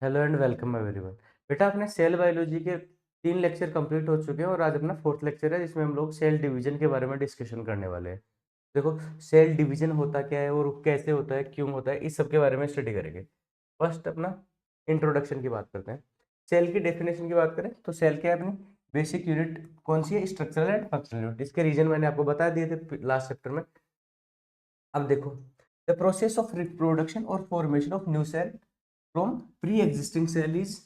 Hello and welcome everyone. बेटा अपने cell biology के 3 लेक्चर कंप्लीट हो चुके हैं और आज अपना 4th लेक्चर है जिसमें हम लोग सेल डिवीजन के बारे में डिस्कशन करने वाले हैं। देखो, सेल डिवीजन होता क्या है और कैसे होता है, क्यों होता है, इस सब के बारे में स्टडी करेंगे। फर्स्ट अपना इंट्रोडक्शन की बात करते हैं। सेल की डेफिनेशन की बात करें तो सेल क्या है, अपनी बेसिक यूनिट कौन सी है? Structural and functional unit. इसके रीजन मैंने आपको बता दिए थे लास्ट चैप्टर में। अब देखो, द प्रोसेस ऑफ रिप्रोडक्शन और formation of new cell from pre existing cell is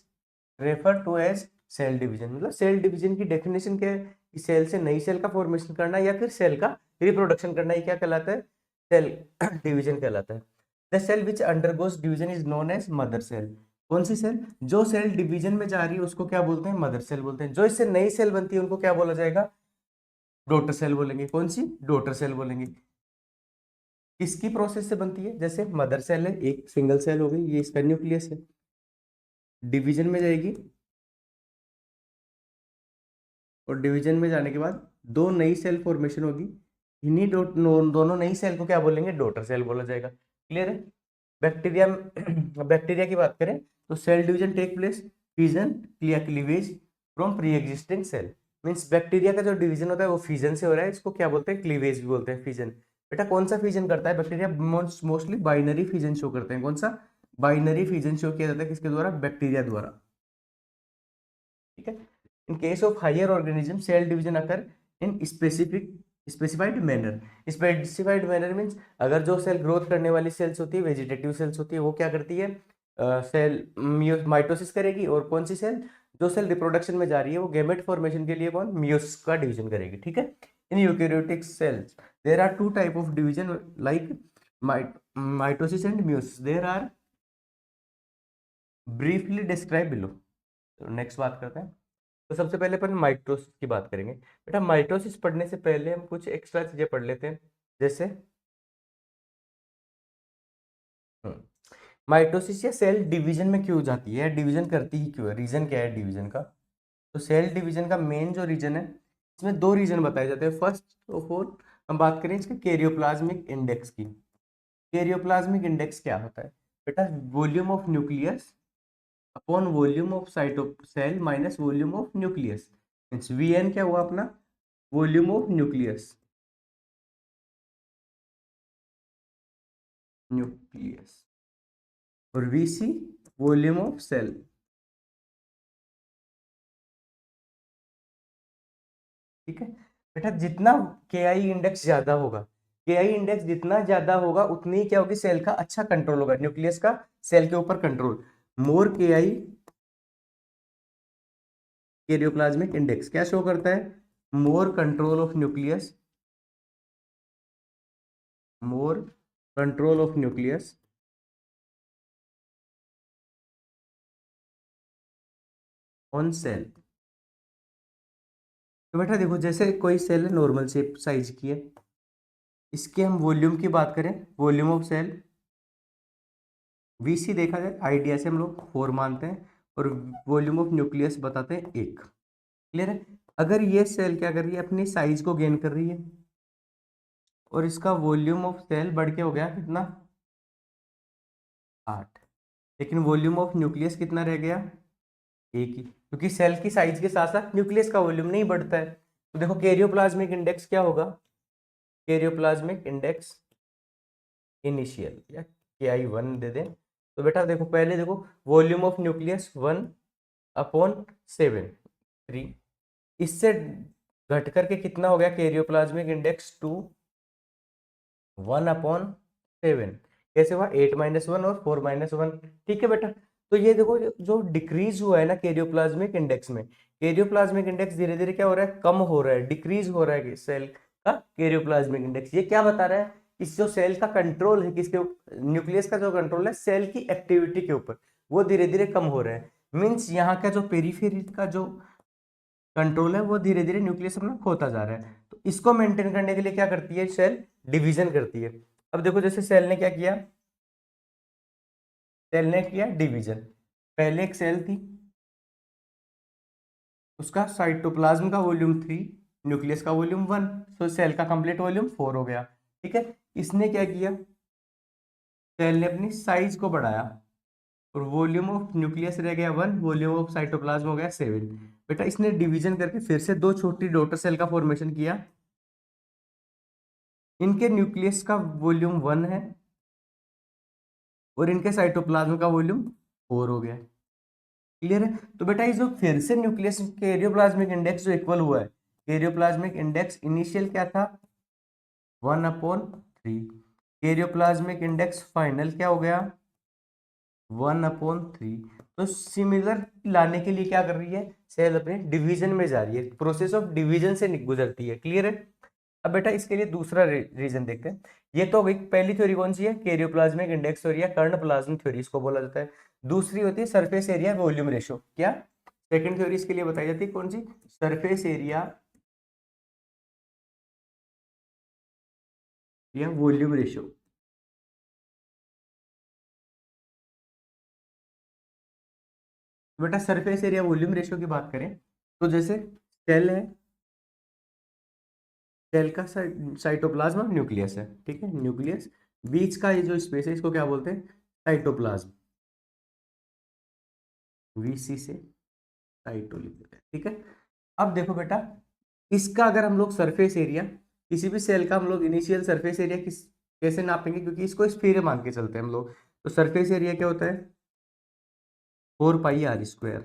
refer to as cell division. मतलब सेल डिवीजन की डेफिनेशन क्या है कि सेल से नई सेल का फॉर्मेशन करना या फिर सेल का रिप्रोडक्शन करना, ये क्या कहलाता है? सेल डिवीजन कहलाता है। The cell which undergoes division is known as mother cell. कौन सी सेल? जो सेल डिवीजन में जा रही है उसको क्या बोलते हैं? मदर सेल बोलते हैं। जो इससे नई सेल बनती है उनको क्या बोला जाएगा? डॉटर सेल बोलेंगे। कौन सी? डॉटर सेल बोलेंगे। किसकी प्रोसेस से बनती है? जैसे मदर सेल है, एक सिंगल सेल हो गई, ये इसका न्यूक्लियस है, डिवीजन में जाएगी और डिवीजन में जाने के बाद दो नई सेल फॉर्मेशन होगी। इन्हीं दोनों नई सेल को क्या बोलेंगे? डॉटर सेल बोला जाएगा। क्लियर है? बैक्टीरिया बैक्टीरिया की बात करें तो cell division take place fission या cleavage from pre existing cell. Means bacteria का जो डिवीजन होता है वो फिजन से हो रहा है, इसको क्या बोलते हैं? क्लीवेज भी बोलते हैं। फिजन बेटा कौन सा फिजन करता है bacteria? Mostly binary fission show करते हैं। कौन सा? बाइनरी फिजन शो किया जाता है किसके द्वारा? बैक्टीरिया द्वारा। ठीक है। In case of higher organism cell division occur in specified manner. Specified manner means अगर जो सेल ग्रोथ करने वाली सेल्स होती है, वेजिटेटिव सेल्स होती है, वो क्या करती है? सेल माइटोसिस करेगी। और कौन सी सेल? जो सेल रिप्रोडक्शन में जा रही है वो गैमेट फॉर्मेशन के लिए कौन? मियोसिस का डिवीजन करेगी। ठीक है। In eukaryotic cells there are two type of division like mitosis and meiosis. There are briefly describe below. Next बात करते हैं। तो सबसे पहले अपन माइटोसिस की बात करेंगे। बेटा माइटोसिस पढ़ने से पहले हम कुछ एक्स्ट्रा चीजें पढ़ लेते हैं। जैसे माइटोसिस या सेल डिवीजन में क्यों जाती है, डिवीजन करती ही क्यों है, रीजन क्या है डिवीजन का? तो सेल डिवीजन का मेन जो रीजन है, इसमें दो रीजन बताए जाते हैं। फर्स्ट ऑफ ऑल हम बात करें इसके कैरियोप्लाज्मिक इंडेक्स की। कैरियोप्लाज्मिक इंडेक्स क्या होता है बेटा? Volume of nucleus upon volume of cyto cell minus volume of nucleus. Means VN क्या हुआ अपना? Volume of nucleus. न्यूक्लियस और वीसी वॉल्यूम ऑफ सेल। ठीक है बेटा, जितना के आई इंडेक्स ज्यादा होगा, के आई इंडेक्स जितना ज्यादा होगा उतनी क्या होगी? सेल का अच्छा कंट्रोल होगा, न्यूक्लियस का सेल के ऊपर कंट्रोल। मोर के आई कैरियोप्लाज्मिक इंडेक्स क्या शो करता है? More control of nucleus, more control of nucleus on sale. तो बेटा देखो, जैसे कोई सेल है नॉर्मल शेप साइज की है, इसके हम वॉल्यूम की बात करें, वॉल्यूम ऑफ सेल वीसी देखा जाए, आइडिया से हम लोग 4 मानते हैं और वॉल्यूम ऑफ न्यूक्लियस बताते हैं 1। क्लियर है? अगर ये सेल क्या कर रही है? अपनी साइज को गेन कर रही है और इसका वॉल्यूम ऑफ सेल बढ़ के हो गया कितना? 8। लेकिन वॉल्यूम ऑफ न्यूक्लियस कितना रह गया? 1 ही, क्योंकि सेल की साइज के साथ साथ न्यूक्लियस का वॉल्यूम नहीं बढ़ता है। तो देखो कैरियोप्लाज्मिक इंडेक्स क्या होगा? कैरियोप्लाज्मिक इंडेक्स इनिशियल या के आई 1 दे दें। तो बेटा देखो, पहले देखो वॉल्यूम ऑफ न्यूक्लियस 1/7 3, इससे घट करके कितना हो गया? Karyoplasmic index 1/7। कैसे हुआ? 8-1 और 4-1। ठीक है बेटा। तो ये देखो जो डिक्रीज हुआ है ना कैरियोप्लाज्मिक इंडेक्स में, कैरियोप्लाज्मिक इंडेक्स धीरे धीरे क्या हो रहा है? कम हो रहा है, डिक्रीज हो रहा है सेल का कैरियोप्लाज्मिक इंडेक्स। ये क्या बता रहा है? इस जो सेल का कंट्रोल है किसके? न्यूक्लियस का जो कंट्रोल है सेल की एक्टिविटी के ऊपर, वो धीरे धीरे कम हो रहा है। मीन्स यहाँ का जो पेरीफेरी का जो कंट्रोल है वो धीरे धीरे न्यूक्लियस अपना खोता जा रहा है। तो इसको मेंटेन करने के लिए क्या करती है सेल? डिवीजन करती है। अब देखो, जैसे सेल ने क्या किया? सेल ने किया डिवीजन। पहले एक सेल थी, उसका साइटोप्लाज्म का वॉल्यूम 3, न्यूक्लियस का वॉल्यूम 1, तो सेल का कंप्लीट वॉल्यूम 4 हो गया। ठीक है। इसने क्या किया? सेल ने अपनी साइज को बढ़ाया और वॉल्यूम ऑफ न्यूक्लियस रह गया 1, वॉल्यूम ऑफ साइटोप्लाज्म हो गया 7। बेटा इसने डिवीजन करके फिर से दो छोटी डॉटर सेल का फॉर्मेशन किया। इनके न्यूक्लियस का वॉल्यूम 1 है और इनके साइटोप्लाज्म का वॉल्यूम 4 हो गया। क्लियर है? तो बेटा ये जो फिर से न्यूक्लियस कैरियोप्लाज्मिक इंडेक्स जो इक्वल हुआ है, कैरियोप्लाज्मिक इंडेक्स इनिशियल क्या था 1/3, कैरियोप्लाज्मिक इंडेक्स फाइनल क्या हो गया 1/3। तो सिमिलर लाने के लिए क्या कर रही है, सेल अपने डिवीजन में जा रही है, प्रोसेस ऑफ डिवीजन से गुजरती है। क्लियर है? अब बेटा इसके लिए दूसरा रीजन देखते हैं। ये तो हो गई पहली थ्योरी, कौन सी है, कैरियोप्लाज्मिक इंडेक्स थ्योरी या कर्ण प्लाज्म थ्योरी इसको बोला जाता है। दूसरी होती है सरफेस एरिया वॉल्यूम रेशो। क्या सेकंड थ्योरी इसके लिए बताई जाती है, कौन सी, सरफेस एरिया या वॉल्यूम रेशो। बेटा सरफेस एरिया वॉल्यूम रेशो की बात करें तो जैसे सेल है, सेल का साइटोप्लाज्म और न्यूक्लियस है, ठीक है, न्यूक्लियस, बीच का ये जो स्पेस है इसको क्या बोलते हैं, साइटोप्लाज्म, वीसी से साइटो लिख देते हैं, ठीक है। अब देखो बेटा, इसका अगर हम लोग सरफेस एरिया, किसी भी सेल का हम लोग इनिशियल सरफेस एरिया किस कैसे नापेंगे, क्योंकि इसको स्फीयर मान के चलते हैं हम लोग, तो सरफेस एरिया क्या होता है 4πr²।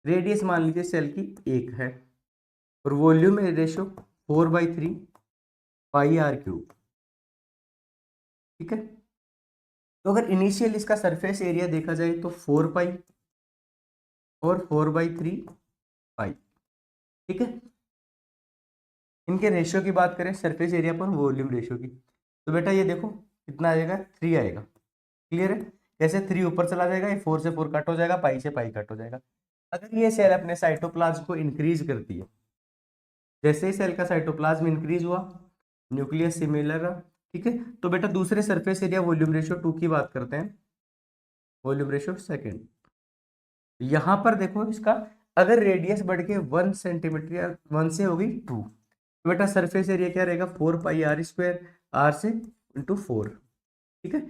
रेडियस मान लीजिए सेल की 1 है और वॉल्यूम रेशो 4/3 πr³, ठीक है। तो अगर इनिशियल इसका सरफेस एरिया देखा जाए तो 4π और 4/3 π, ठीक है। इनके रेशियो की बात करें सरफेस एरिया पर वॉल्यूम रेशियो की, तो बेटा ये देखो कितना आ जाएगा 3 आएगा। क्लियर है? कैसे 3 ऊपर चला जाएगा, ये 4 से 4 कट हो जाएगा, पाई से पाई कट हो जाएगा। अगर ये सेल अपने साइटोप्लाज्म को इंक्रीज करती है, जैसे ही सेल का साइटोप्लाज्म इंक्रीज हुआ, न्यूक्लियस सिमिलर रहा, ठीक है, तो बेटा दूसरे सरफेस एरिया वॉल्यूम रेशियो 2 की बात करते हैं, वॉल्यूम रेशियो सेकंड। यहां पर देखो इसका, अगर रेडियस बढ़ के 1 सेंटीमीटर या 1 से होगी 2, तो बेटा सरफेस एरिया क्या रहेगा 4πr², आर से इंटू 4, ठीक है,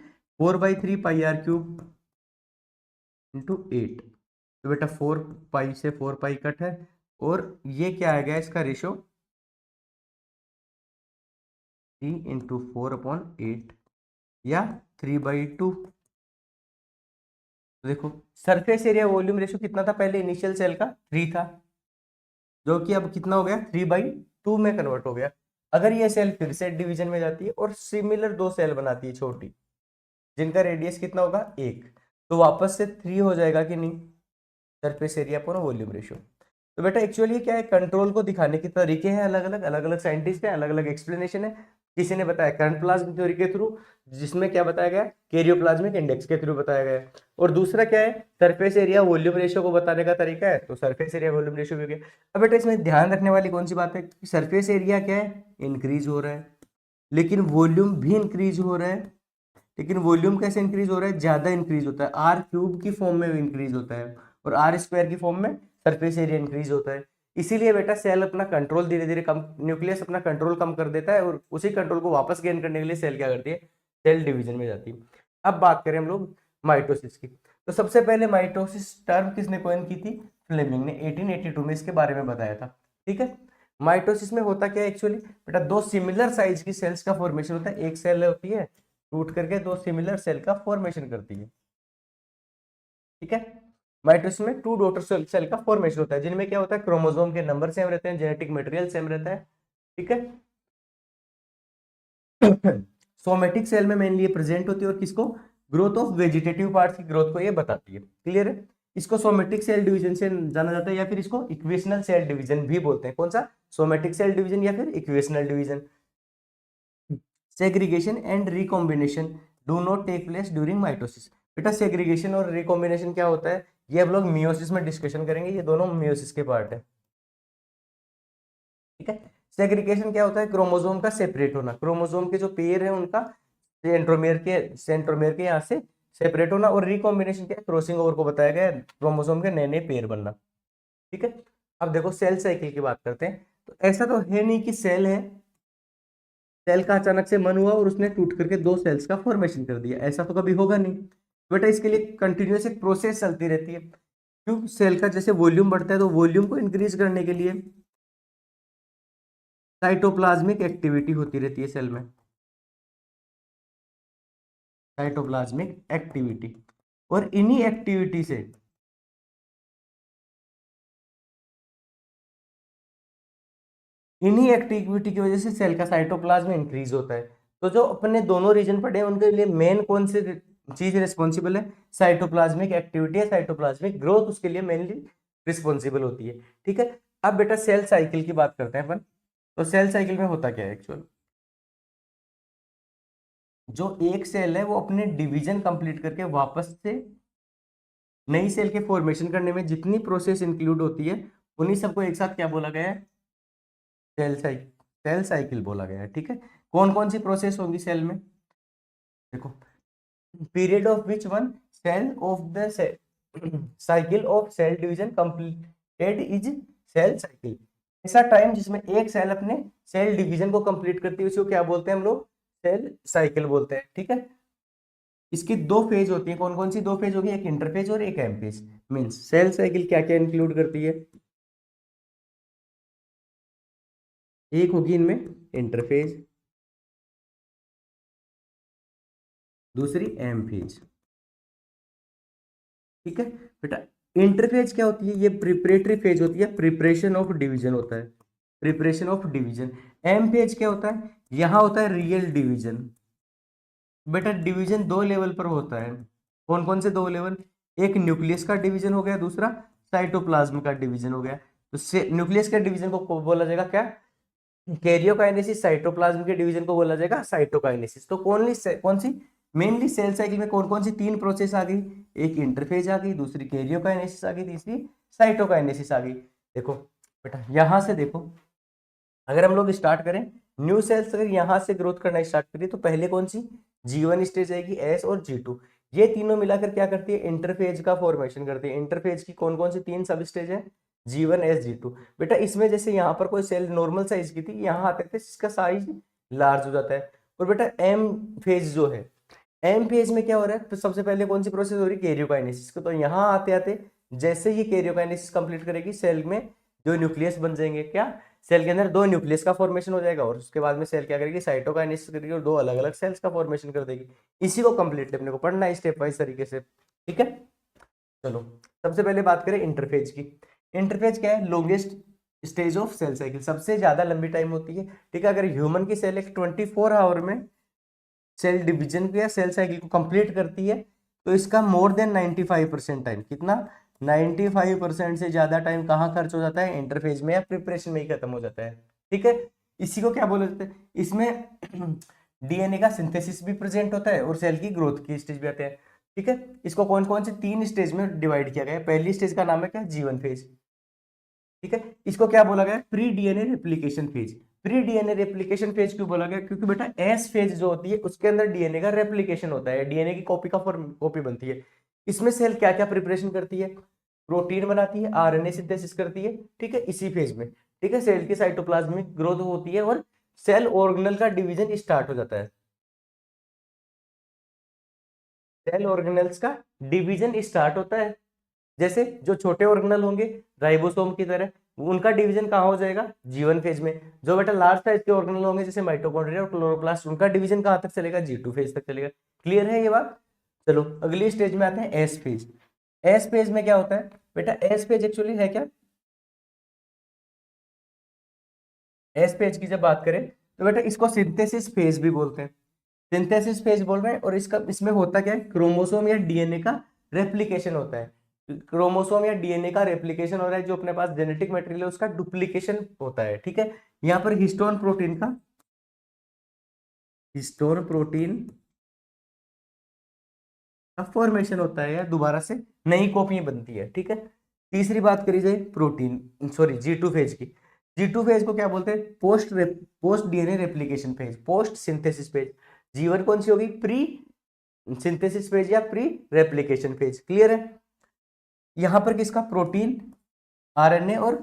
4/3 πr³ इंटू 8, तो बेटा 4π से 4π कट है, और ये क्या आ गया इसका रेशो 3 × 4/8 या 3/2। तो देखो सरफेस एरिया वॉल्यूम रेशो कितना था पहले, इनिशियल सेल का 3 था, जो कि अब कितना हो गया 3/2 में कन्वर्ट हो गया। अगर ये सेल फिर से डिवीजन में जाती है और सिमिलर दो सेल बनाती है छोटी, जिनका रेडियस कितना होगा 1, तो वापस से 3 हो जाएगा कि नहीं, सरफेस एरिया पर वॉल्यूम रेशियो। तो बेटा एक्चुअली क्या है, कंट्रोल को दिखाने के तरीके हैं अलग अलग साइंटिस्ट हैं, अलग अलग एक्सप्लेनेशन है। किसी ने बताया करंट प्लाज्म थ्योरी के थ्रू, जिसमें क्या बताया गया कैरियोप्लाज्मिक इंडेक्स के थ्रू बताया गया, और दूसरा क्या है सरफेस एरिया वॉल्यूम रेशियो को बताने का तरीका है, तो सरफेस एरिया वॉल्यूम रेशियो भी हो गया। अब बेटा इसमें ध्यान रखने वाली कौन सी बात है कि सरफेस एरिया क्या है इंक्रीज हो रहा है, लेकिन वॉल्यूम भी इंक्रीज हो रहा है। लेकिन वॉल्यूम कैसे इंक्रीज हो रहा है, ज्यादा इंक्रीज होता है, r³ की फॉर्म में इंक्रीज होता है और r² की फॉर्म में सरफेस एरिया इंक्रीज होता है। इसीलिए बेटा सेल अपना कंट्रोल धीरे धीरे कम, न्यूक्लियस अपना कंट्रोल कम कर देता है, और उसी कंट्रोल को वापस गेन करने के लिए सेल क्या करती है, सेल डिवीजन में जाती है। अब बात करें हम लोग माइटोसिस की, तो सबसे पहले माइटोसिस टर्म किसने कॉइन की थी, फ्लेमिंग ने 1882 में इसके बारे में बताया था, ठीक है। माइटोसिस में होता क्या है एक्चुअली बेटा, दो सिमिलर साइज की सेल्स का फॉर्मेशन होता है, एक सेल होती है टूट करके दो सिमिलर सेल का फॉर्मेशन करती है, ठीक है। माइटोसिस में 2 डॉटर सेल का फॉर्मेशन होता है, जिनमें क्या होता है क्रोमोसोम के नंबर सेम रहते हैं, जेनेटिक मटेरियल सेम रहता है, ठीक है। सोमेटिक सेल में मेनली प्रेजेंट होती है और किसको, ग्रोथ ऑफ वेजिटेटिव पार्ट्स की ग्रोथ को ये बताती है। क्लियर है? इसको सोमेटिक सेल डिवीजन से जाना जाता है, या फिर इसको इक्वेशनल सेल डिवीजन भी बोलते हैं। कौन सा, सोमेटिक सेल डिवीजन या फिर equational division. Segregation and recombination do not take place during mitosis. बेटा सेग्रीगेशन और रिकॉम्बिनेशन क्या होता है, ये हम लोग मियोसिस में डिस्कशन करेंगे, ये दोनों मियोसिस के पार्ट है, ठीक है। सेग्रीगेशन क्या होता है, क्रोमोसोम का सेपरेट होना, क्रोमोसोम के जो पेयर है उनका सेंट्रोमेयर के यहाँ से सेपरेट होना, और रिकॉम्बिनेशन क्या है, क्रॉसिंग ओवर को बताया गया है, क्रोमोसोम के नए नए पेयर बनना, ठीक है। अब देखो सेल साइकिल की बात करते हैं, तो ऐसा तो है नहीं कि सेल है सेल का अचानक से मन हुआ और उसने टूट करके दो सेल्स का फॉर्मेशन कर दिया, ऐसा तो कभी होगा नहीं। बेटा इसके लिए कंटिन्यूस एक प्रोसेस चलती रहती है। क्यों? सेल का जैसे वॉल्यूम बढ़ता है तो वॉल्यूम को इंक्रीज करने के लिए साइटोप्लाज्मिक एक्टिविटी होती रहती है सेल में, साइटोप्लाज्मिक एक्टिविटी। और इन्हीं एक्टिविटी से इन्हीं एक्टिविटी की वजह से सेल का साइटोप्लाज्म इंक्रीज होता है। तो जो अपने दोनों रीजन पढ़े हैं उनके लिए मेन कौन सी चीज रिस्पॉन्सिबल है? साइटोप्लाज्मिक एक्टिविटी या साइटोप्लाज्मिक ग्रोथ उसके लिए मेनली रिस्पॉन्सिबल होती है। ठीक है, अब बेटा सेल साइकिल की बात करते हैं अपन। तो सेल साइकिल में होता क्या है एक्चुअल? जो एक सेल है वो अपने डिवीजन कंप्लीट करके वापस से नई सेल के फॉर्मेशन करने में जितनी प्रोसेस इंक्लूड होती है उन्हीं सबको एक साथ क्या बोला गया है? सेल साइकिल बोला गया है। ठीक है, कौन कौन सी प्रोसेस होंगी सेल में? देखो, period of which one cell of the cycle of cell division completed is cell cycle. ऐसा टाइम जिसमें एक सेल अपने सेल डिवीजन को कंप्लीट करती है उसको क्या बोलते हैं हम लोग? सेल साइकिल बोलते हैं। ठीक है, इसकी दो फेज होती है। कौन कौन सी दो फेज होगी? एक इंटरफेज और एक M phase. Means cell cycle क्या क्या इंक्लूड करती है? एक होगी इनमें इंटरफेज, दूसरी एम फेज। ठीक है बेटा, इंटरफेज क्या होती है? ये प्रिपरेटरी फेज होती है, प्रिपरेशन ऑफ डिवीजन होता है, preparation of division. M phase क्या होता है? यहां होता है रियल डिवीजन। बेटा डिवीजन दो लेवल पर होता है। कौन कौन से दो लेवल? एक न्यूक्लियस का डिवीजन हो गया, दूसरा साइटोप्लाज्म का डिवीजन हो गया। तो न्यूक्लियस के डिवीजन को बोला जाएगा क्या? कैरियोकाइनेसिस। साइटोप्लाज्म के डिवीजन को बोला जाएगा साइटोकाइनेसिस। तो कौन सी मेनली सेल साइकिल में कौन कौन सी तीन प्रोसेस आ गई? एक इंटरफेज आ गई, दूसरी कैरियोकाइनेसिस आ गई, तीसरी साइटोकाइनेसिस आ गई। देखो बेटा यहां से देखो, अगर हम लोग स्टार्ट करें न्यू सेल्स, अगर यहाँ से ग्रोथ करना स्टार्ट करिए तो पहले कौन सी G1 स्टेज आएगी, S और G2। ये तीनों मिलाकर क्या करती है? इंटरफेज का फॉर्मेशन करती है। इंटरफेज की कौन कौन सी तीन सब स्टेज है? G1 S G2। बेटा इसमें जैसे यहाँ पर कोई सेल नॉर्मल साइज की थी, यहाँ आते थे इसका साइज लार्ज हो जाता है। और बेटा एम फेज जो है, एम फेज में क्या हो रहा है? तो सबसे पहले कौन सी प्रोसेस हो रही है? कैरियोकाइनेसिस को। तो यहाँ आते आते जैसे ये कैरियोकाइनेसिस कंप्लीट करेगी सेल में जो न्यूक्लियस बन जाएंगे, क्या सेल के अंदर दो न्यूक्लियस का फॉर्मेशन हो जाएगा और उसके बाद में सेल क्या करेगी? साइटोकाइनेसिस करेगी और दो अलग अलग सेल्स का फॉर्मेशन कर देगी। इसी को कंप्लीटली अपने को पढ़ना है स्टेप वाइज तरीके से। ठीक है, चलो सबसे पहले बात करें इंटरफेज की। इंटरफेज क्या है? Longest stage of cell cycle, सबसे ज्यादा लंबी टाइम होती है। ठीक है, अगर ह्यूमन की सेल एक 24 आवर में सेल डिवीजन को या सेल साइकिल को कंप्लीट करती है तो इसका मोर देन 95% टाइम, कितना? 95% से ज्यादा टाइम कहाँ खर्च हो जाता है? इंटरफेज में या प्रिपरेशन में ही खत्म हो जाता है। ठीक है, इसी को क्या बोले जाते हैं? इसमें डीएनए का सिंथेसिस भी प्रेजेंट होता है और सेल की ग्रोथ की स्टेज भी आते हैं। ठीक है, इसको कौन कौन से तीन स्टेज में डिवाइड किया गया है? पहली स्टेज का नाम है क्या? G1 phase. ठीक है, इसको क्या बोला गया? Pre DNA replication phase. Pre DNA replication phase क्यों बोला गया? क्योंकि बेटा एस फेज जो होती है उसके अंदर डीएनए का रेप्लिकेशन होता है, डीएनए की कॉपी का फॉर्म कॉपी बनती है। इसमें सेल क्या क्या प्रिपरेशन करती है? प्रोटीन बनाती है, आरएनए सिंथेसिस करती है। ठीक है, इसी फेज में। ठीक है, सेल की साइटोप्लाज्मिक ग्रोथ होती है और सेल ऑर्गेनल का डिवीजन स्टार्ट हो जाता है। सेल ऑर्गेनल्स का डिवीजन स्टार्ट होता है। जैसे जो छोटे ऑर्गेनल होंगे राइबोसोम की तरह, उनका डिवीजन कहाँ हो जाएगा? G1 फेज में। जो बेटा लार्ज साइज के ऑर्गेनल होंगे जैसे माइटोकॉन्ड्रिया और क्लोरोप्लास्ट, उनका डिवीजन कहाँ तक चलेगा? G2 फेज तक चलेगा। क्लियर है ये बात? चलो अगली स्टेज में आते हैं एस फेज। एस फेज में क्या होता है बेटा? एस फेज एक्चुअली है क्या? एस फेज की जब बात करें तो बेटा इसको सिंथेसिस फेज भी बोलते हैं। सिंथेसिस फेज बोल रहे हैं और इसका इसमें होता क्या है? क्रोमोसोम या डीएनए का रेप्लिकेशन होता है। क्रोमोसोम या डीएनए का रेप्लिकेशन हो रहा है, जो अपने पास जेनेटिक मटेरियल है उसका डुप्लीकेशन होता है। ठीक है, यहाँ पर हिस्टोन प्रोटीन का फॉर्मेशन होता है या दोबारा से नई कॉपी बनती है। ठीक है, तीसरी बात करी जाए प्रोटीन सॉरी G2 फेज की। G2 फेज को क्या बोलते हैं? Post DNA replication phase, post synthesis phase. G1 कौन सी होगी? प्री सिंथेसिस फेज या प्री रेप्लिकेशन फेज। क्लियर है? यहां पर किसका? आरएनए और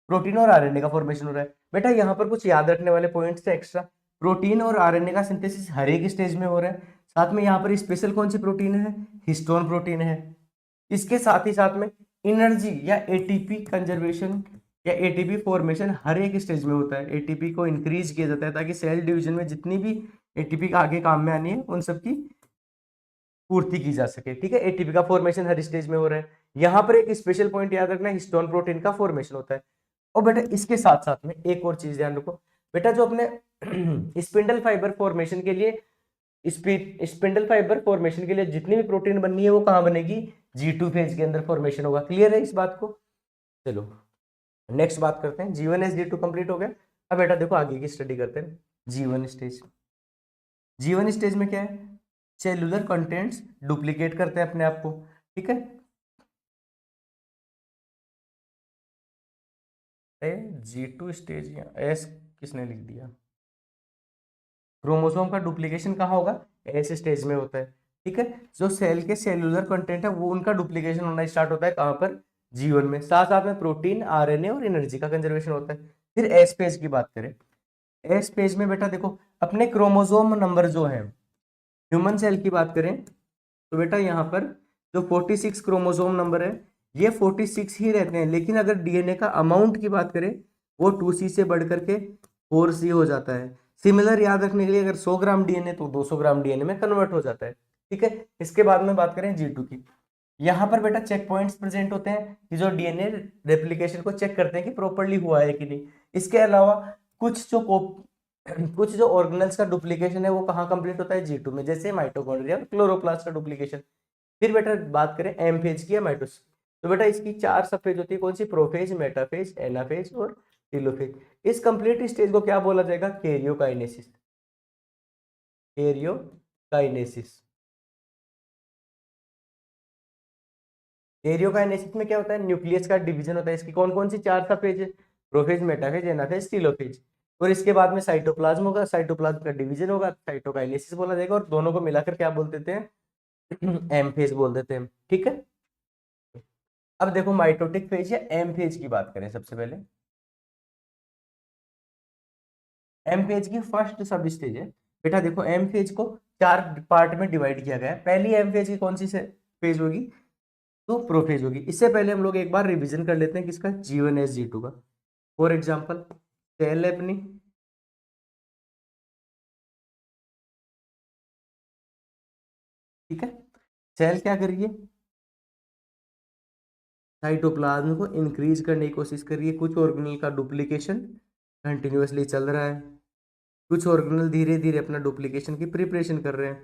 प्रोटीन और आरएनए का फॉर्मेशन हो रहा है। बेटा यहां पर कुछ याद रखने वाले पॉइंट्स है एक्स्ट्रा। प्रोटीन और आरएनए का सिंथेसिस हर एक स्टेज में हो रहा है। साथ में यहाँ पर स्पेशल कौन सी प्रोटीन है, हिस्टोन प्रोटीन है। इसके साथ ही साथ में एनर्जी या एटीपी कंजर्वेशन या एटीपी फॉर्मेशन हर एक स्टेज में होता है। एटीपी को इंक्रीज किया जाता है ताकि सेल डिवीजन में जितनी भी एटीपी का आगे काम में आनी है उन सबकी पूर्ति की जा सके। ठीक है, एटीपी का फॉर्मेशन हर स्टेज में हो रहा है। यहाँ पर एक स्पेशल पॉइंट याद रखना, हिस्टोन प्रोटीन का फॉर्मेशन होता है। और बेटा इसके साथ साथ में एक और चीज ध्यान रखो बेटा, जो अपने स्पिंडल फाइबर फॉर्मेशन के लिए स्पिंडल फाइबर फॉर्मेशन के लिए जितनी भी प्रोटीन बननी है वो कहाँ बनेगी, G2 फेज के अंदर फॉर्मेशन होगा। क्लियर है इस बात को? चलो नेक्स्ट बात करते हैं। G1 G2 कंप्लीट हो गया। अब बेटा देखो आगे की स्टडी करते हैं। G1 स्टेज, G1 स्टेज में क्या है, सेलुलर कंटेंट्स डुप्लीकेट करते हैं अपने आप को। ठीक है, G2 स्टेज या एस किसने लिख दिया, क्रोमोसोम का डुप्लीकेशन कहाँ होगा, एस स्टेज में होता है। ठीक है, जो सेल के सेलुलर कंटेंट है वो उनका डुप्लीकेशन होना स्टार्ट होता है कहाँ पर, G1 में। साथ साथ में प्रोटीन, आरएनए और एनर्जी का कंजर्वेशन होता है। फिर एस पेज की बात करें, एस पेज में बेटा देखो अपने क्रोमोसोम नंबर जो है, ह्यूमन सेल की बात करें तो बेटा यहाँ पर जो 46 क्रोमोसोम नंबर है ये 46 ही रहते हैं, लेकिन अगर डीएनए का अमाउंट की बात करें वो 2C से बढ़ करके 4C हो जाता है। सिमिलर याद रखने के लिए अगर 100 ग्राम डीएनए तो 200 ग्राम डीएनए में कन्वर्ट हो जाता है। ठीक है, इसके बाद में बात करें G2 की, यहाँ पर बेटा चेक पॉइंट्स प्रेजेंट होते हैं कि जो डीएनए रेप्लिकेशन को चेक करते हैं कि प्रॉपरली हुआ है कि नहीं। इसके अलावा कुछ जो कुछ जो ऑर्गेनल्स का डुप्लीकेशन है वो कहाँ कंप्लीट होता है, G2 में, जैसे माइटोकॉन्ड्रिया और क्लोरोप्लास्ट का डुप्लीकेशन। फिर बेटा बात करें एम फेज की या माइटोसिस, तो बेटा इसकी 4 सब फेज होती है, कौन सी, प्रोफेज, मेटाफेज, एनाफेज और टेलोफेज। इस कंप्लीट स्टेज को क्या बोला जाएगा, कैरियोकाइनेसिस। कैरियोकाइनेसिस, कैरियोकाइनेसिस में क्या होता है, न्यूक्लियस का डिवीजन होता है। इसकी कौन कौन सी 4 सब फेज है, प्रोफेज, मेटाफेज, एनाफेज, टेलोफेज। और इसके बाद में साइटोप्लाज्म होगा, साइटोप्लाज्म का डिवीजन होगा, साइटोकाइनेसिस बोला जाएगा, और दोनों को मिलाकर क्या बोल देते हैं, एम फेज बोल देते हैं। ठीक है, अब देखो माइटोटिक फेज या एम फेज की बात करें सबसे पहले। एम फेज की फर्स्ट सब स्टेज है बेटा, देखो एम फेज को 4 पार्ट में डिवाइड किया गया है। पहली एम फेज की कौन सी फेज होगी, तो प्रोफेज होगी। इससे पहले हम लोग एक बार रिवीजन कर लेते हैं किसका, G1 G2 का। फॉर एग्जाम्पल सेल है अपनी, ठीक है, सेल क्या कर रही है, साइटोप्लाज्म को इंक्रीज करने की कोशिश कर रही है। कुछ ऑर्गेनल का डुप्लीकेशन कंटिन्यूअसली चल रहा है, कुछ ऑर्गेनल धीरे धीरे अपना डुप्लीकेशन की प्रिपरेशन कर रहे हैं,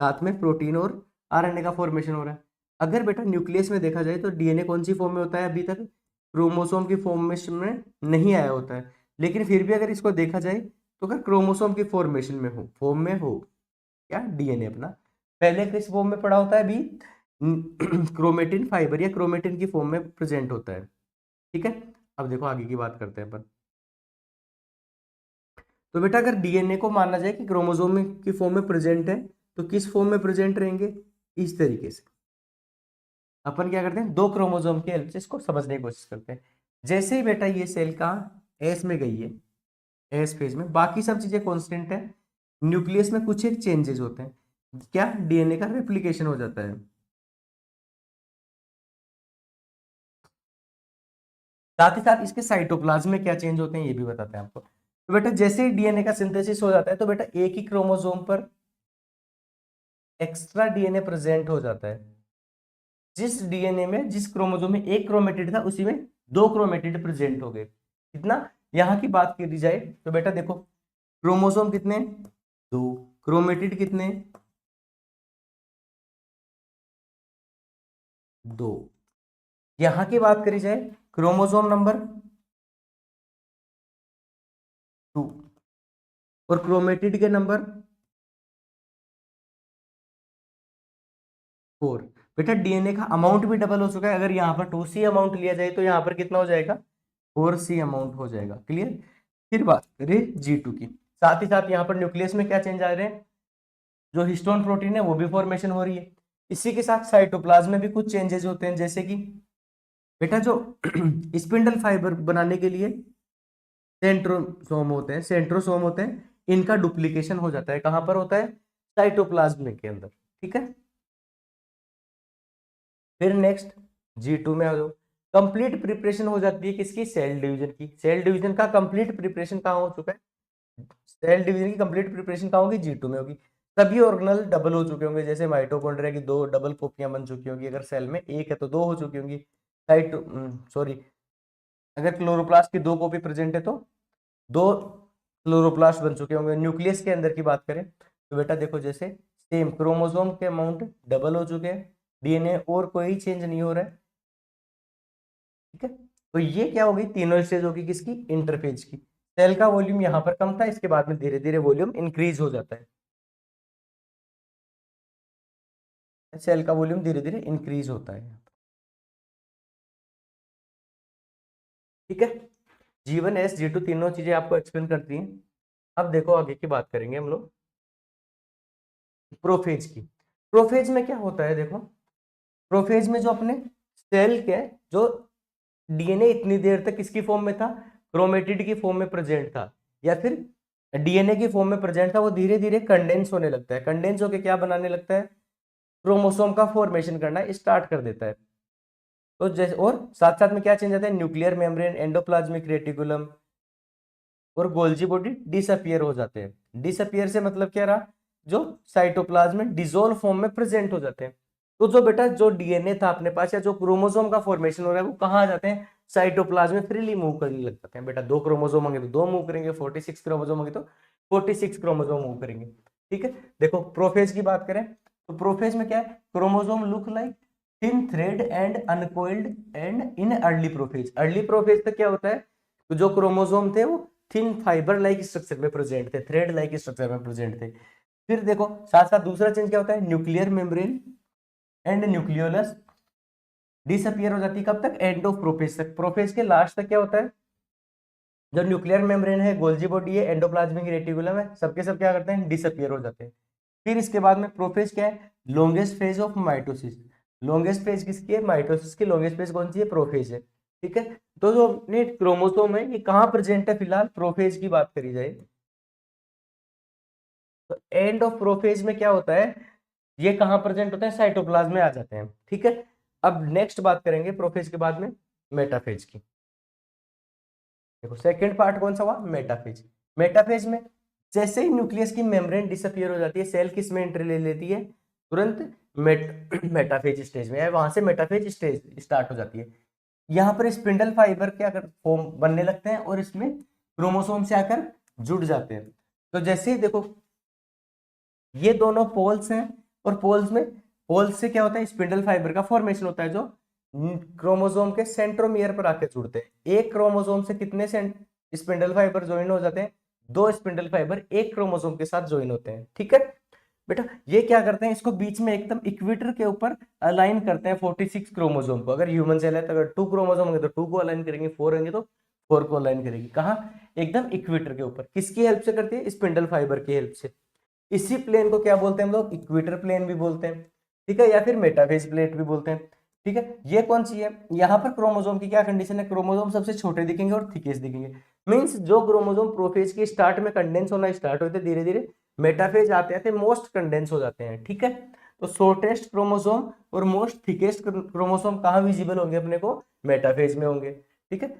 साथ में प्रोटीन और आरएनए का फॉर्मेशन हो रहा है। अगर बेटा न्यूक्लियस में देखा जाए तो डीएनए कौन सी फॉर्म में होता है, अभी तक क्रोमोसोम की फॉर्मेशन में नहीं आया होता है। लेकिन फिर भी अगर इसको देखा जाए तो अगर क्रोमोसोम की फॉर्मेशन में हो, फॉर्म में हो क्या, डीएनए अपना पहले किस फॉर्म में पड़ा होता है, अभी क्रोमेटिन फाइबर या क्रोमेटिन की फॉर्म में प्रेजेंट होता है। ठीक है, अब देखो आगे की बात करते हैं अपन। तो बेटा अगर डीएनए को माना जाए कि क्रोमोसोम में की फॉर्म में प्रेजेंट है तो किस फॉर्म में प्रेजेंट रहेंगे, इस तरीके से। अपन क्या करते हैं, 2 क्रोमोसोम की हेल्प से इसको समझने की कोशिश करते हैं। जैसे ही बेटा ये सेल का एस में गई है, एस फेज में बाकी सब चीजें कांस्टेंट है, न्यूक्लियस में कुछ एक चेंजेस होते हैं, क्या, डीएनए का रेप्लिकेशन हो जाता है। साथ ही साथ इसके साइटोप्लाज्म में क्या चेंज होते हैं ये भी बताते हैं आपको। तो बेटा जैसे ही डीएनए का सिंथेसिस हो जाता है तो बेटा एक ही क्रोमोसोम पर एक्स्ट्रा डीएनए प्रेजेंट हो जाता है। जिस डीएनए में, जिस क्रोमोसोम में एक क्रोमेटिड था उसी में 2 क्रोमेटिड प्रेजेंट हो गए। कितना, यहाँ की बात करी जाए तो बेटा देखो क्रोमोसोम कितने, 2, क्रोमेटिड कितने, 2। यहाँ की बात करी जाए क्रोमोसोम नंबर 2 और क्रोमेटिड के नंबर 4। बेटा डीएनए का अमाउंट भी डबल हो चुका है, अगर यहाँ पर 2C अमाउंट लिया जाए तो यहाँ पर कितना हो जाएगा, 4C अमाउंट हो जाएगा। क्लियर। फिर बात करें G2 की, साथ ही साथ यहाँ पर न्यूक्लियस में क्या चेंज आ रहे हैं, जो हिस्टोन प्रोटीन है वो भी फॉर्मेशन हो रही है। इसी के साथ साइटोप्लाज्म में भी कुछ चेंजेस होते हैं, जैसे कि बेटा जो स्पिंडल फाइबर बनाने के लिए सेंट्रोसोम होते हैं, सेंट्रोसोम होते हैं, इनका डुप्लीकेशन हो जाता है। कहां पर होता है? साइटोप्लाज्म के अंदर। ठीक है, फिर नेक्स्ट G2 में आ जाओ। कंप्लीट प्रिपरेशन हो जाती है किसकी? सेल डिवीजन की। सेल डिवीजन का कंप्लीट प्रिपरेशन कहाँ हो चुका है? सेल डिवीजन की कंप्लीट प्रिपरेशन कहाँ होगी? G2 में होगी। सभी ऑर्गेनल डबल हो चुके होंगे, जैसे माइटोकॉन्ड्रिया की 2 डबल कॉपियां बन चुकी होंगी, अगर सेल में एक है तो 2 हो चुकी होंगी। साइटो सॉरी, अगर क्लोरोप्लास्ट की 2 कॉपी प्रेजेंट है तो 2 क्लोरोप्लास्ट बन चुके होंगे। न्यूक्लियस के अंदर की बात करें तो बेटा देखो, जैसे सेम क्रोमोसोम के अमाउंट डबल हो चुके हैं, डीएनए और कोई चेंज नहीं हो रहा है। ठीक है, तो ये क्या होगी? तीनों स्टेज होगी किसकी? इंटरफेज की। सेल का वॉल्यूम यहां पर कम था, इसके बाद में धीरे धीरे वॉल्यूम इंक्रीज हो जाता है। सेल का वॉल्यूम धीरे धीरे इंक्रीज होता है। ठीक है, G1S G2 तीनों चीजें आपको एक्सप्लेन करती हैं। अब देखो आगे की बात करेंगे हम लोग प्रोफेज की। प्रोफेज में क्या होता है? देखो, प्रोफेज में जो अपने सेल के जो डीएनए इतनी देर तक किसकी फॉर्म में था? क्रोमेटिड की फॉर्म में प्रेजेंट था, या फिर डीएनए की फॉर्म में प्रेजेंट था, वो धीरे धीरे कंडेंस होने लगता है। कंडेंस होके क्या बनाने लगता है? क्रोमोसोम का फॉर्मेशन करना स्टार्ट कर देता है। तो जैसे, और साथ साथ में क्या चेंज आता है? न्यूक्लियर मेम्ब्रेन, एंडोप्लाज्मिक रेटिकुलम और गोल्जी बॉडी डिसअपियर हो जाते हैं। डिसअपियर से मतलब क्या रहा? जो साइटोप्लाज्म में डिसॉल्व फॉर्म में प्रेजेंट हो जाते हैं। तो जो बेटा जो डीएनए था अपने पास, या जो क्रोमोसोम का फॉर्मेशन हो रहा है, वो कहाँ आ जाते हैं? साइटोप्लाज्म में फ्रीली मूव करने लग जाते हैं। बेटा 2 क्रोमोसोम होंगे तो 2 मूव करेंगे, 46 क्रोमोसोम होंगे तो 46 क्रोमोसोम मूव करेंगे। ठीक है, देखो प्रोफेज की बात करें तो प्रोफेज में क्या है? Chromosome look like thin thread and uncoiled and in early prophase. Early prophase तक क्या होता है? तो जो क्रोमोसोम थे वो थिन फाइबर लाइक स्ट्रक्चर में प्रेजेंट थे, थ्रेड लाइक स्ट्रक्चर में प्रेजेंट थे। फिर देखो साथ साथ दूसरा चेंज क्या होता है? Nuclear membrane and nucleolus disappear हो जाती है। कब तक? एंड ऑफ प्रोफेज तक। प्रोफेज के लास्ट तक क्या होता है? जो न्यूक्लियर मेम्ब्रेन है, गोल्जी बॉडी है, एंडोप्लाज्मिक रेटिकुलम है, सबके सब क्या करते हैं? डिसअपियर हो जाते हैं। फिर इसके बाद में प्रोफेज क्या है? Longest phase of mitosis. Longest phase किसकी है? माइटोसिस की लॉन्गेस्ट फेज कौन सी है? प्रोफेज है। ठीक है, तो जो अपने क्रोमोसोम है ये कहाँ प्रेजेंट है? फिलहाल प्रोफेज की बात करी जाए तो एंड ऑफ प्रोफेज में क्या होता है? ये कहां प्रेजेंट होते हैं? साइटोप्लाज्म में आ जाते हैं। ठीक है, अब नेक्स्ट बात करेंगे प्रोफेज के बाद में मेटाफेज की। देखो सेकंड पार्ट कौन सा हुआ? मेटाफेज। मेटाफेज में जैसे ही न्यूक्लियस की मेम्ब्रेन डिसअपियर हो जाती है, सेल किस में एंट्री ले लेती है? तुरंत मेटाफेज स्टेज में है, वहां से मेटाफेज स्टेज स्टार्ट हो जाती है। यहाँ पर स्पिंडल फाइबर क्या कर फॉर्म बनने लगते हैं और इसमें क्रोमोसोम से आकर जुड़ जाते हैं। तो जैसे ही देखो ये दोनों पोल्स हैं, और पोल्स से क्या होता है? स्पिंडल फाइबर का फॉर्मेशन होता है, जो क्रोमोसोम के सेंट्रोमियर पर आके जुड़ते हैं। एक क्रोमोसोम से कितने स्पिंडल फाइबर ज्वाइन हो जाते हैं? 2 स्पिंडल फाइबर एक क्रोमोसोम के साथ ज्वाइन होते हैं। ठीक है बेटा, ये क्या करते हैं? इसको बीच में एकदम इक्वेटर के ऊपर अलाइन करते हैं 46 क्रोमोसोम को। अगर ह्यूमन सेल है तो अगर 2 क्रोमोसोम होंगे तो 2 को अलाइन करेंगे, 4 होंगे तो 4 को अलाइन करेगी। कहाँ? एकदम इक्वेटर के ऊपर। किसकी हेल्प से करती है? स्पिंडल फाइबर की हेल्प से। इसी प्लेन को क्या बोलते हैं हम लोग? इक्वेटर प्लेन भी बोलते हैं। ठीक है, या फिर मेटाफेज प्लेट भी बोलते हैं। ठीक है, ये कौन सी है? यहाँ पर क्रोमोसोम की क्या कंडीशन है? क्रोमोसोम सबसे छोटे दिखेंगे और थिकेस्ट दिखेंगे। मींस जो क्रोमोसोम प्रोफेज के स्टार्ट में कंडेंस होना स्टार्ट होते धीरे धीरे मेटाफेज आते आते मोस्ट कंडेंस हो जाते हैं। ठीक है, तो शॉर्टेस्ट क्रोमोसोम और मोस्ट थिकेस्ट क्रोमोसोम कहाँ विजिबल होंगे अपने को? मेटाफेज में होंगे। ठीक है,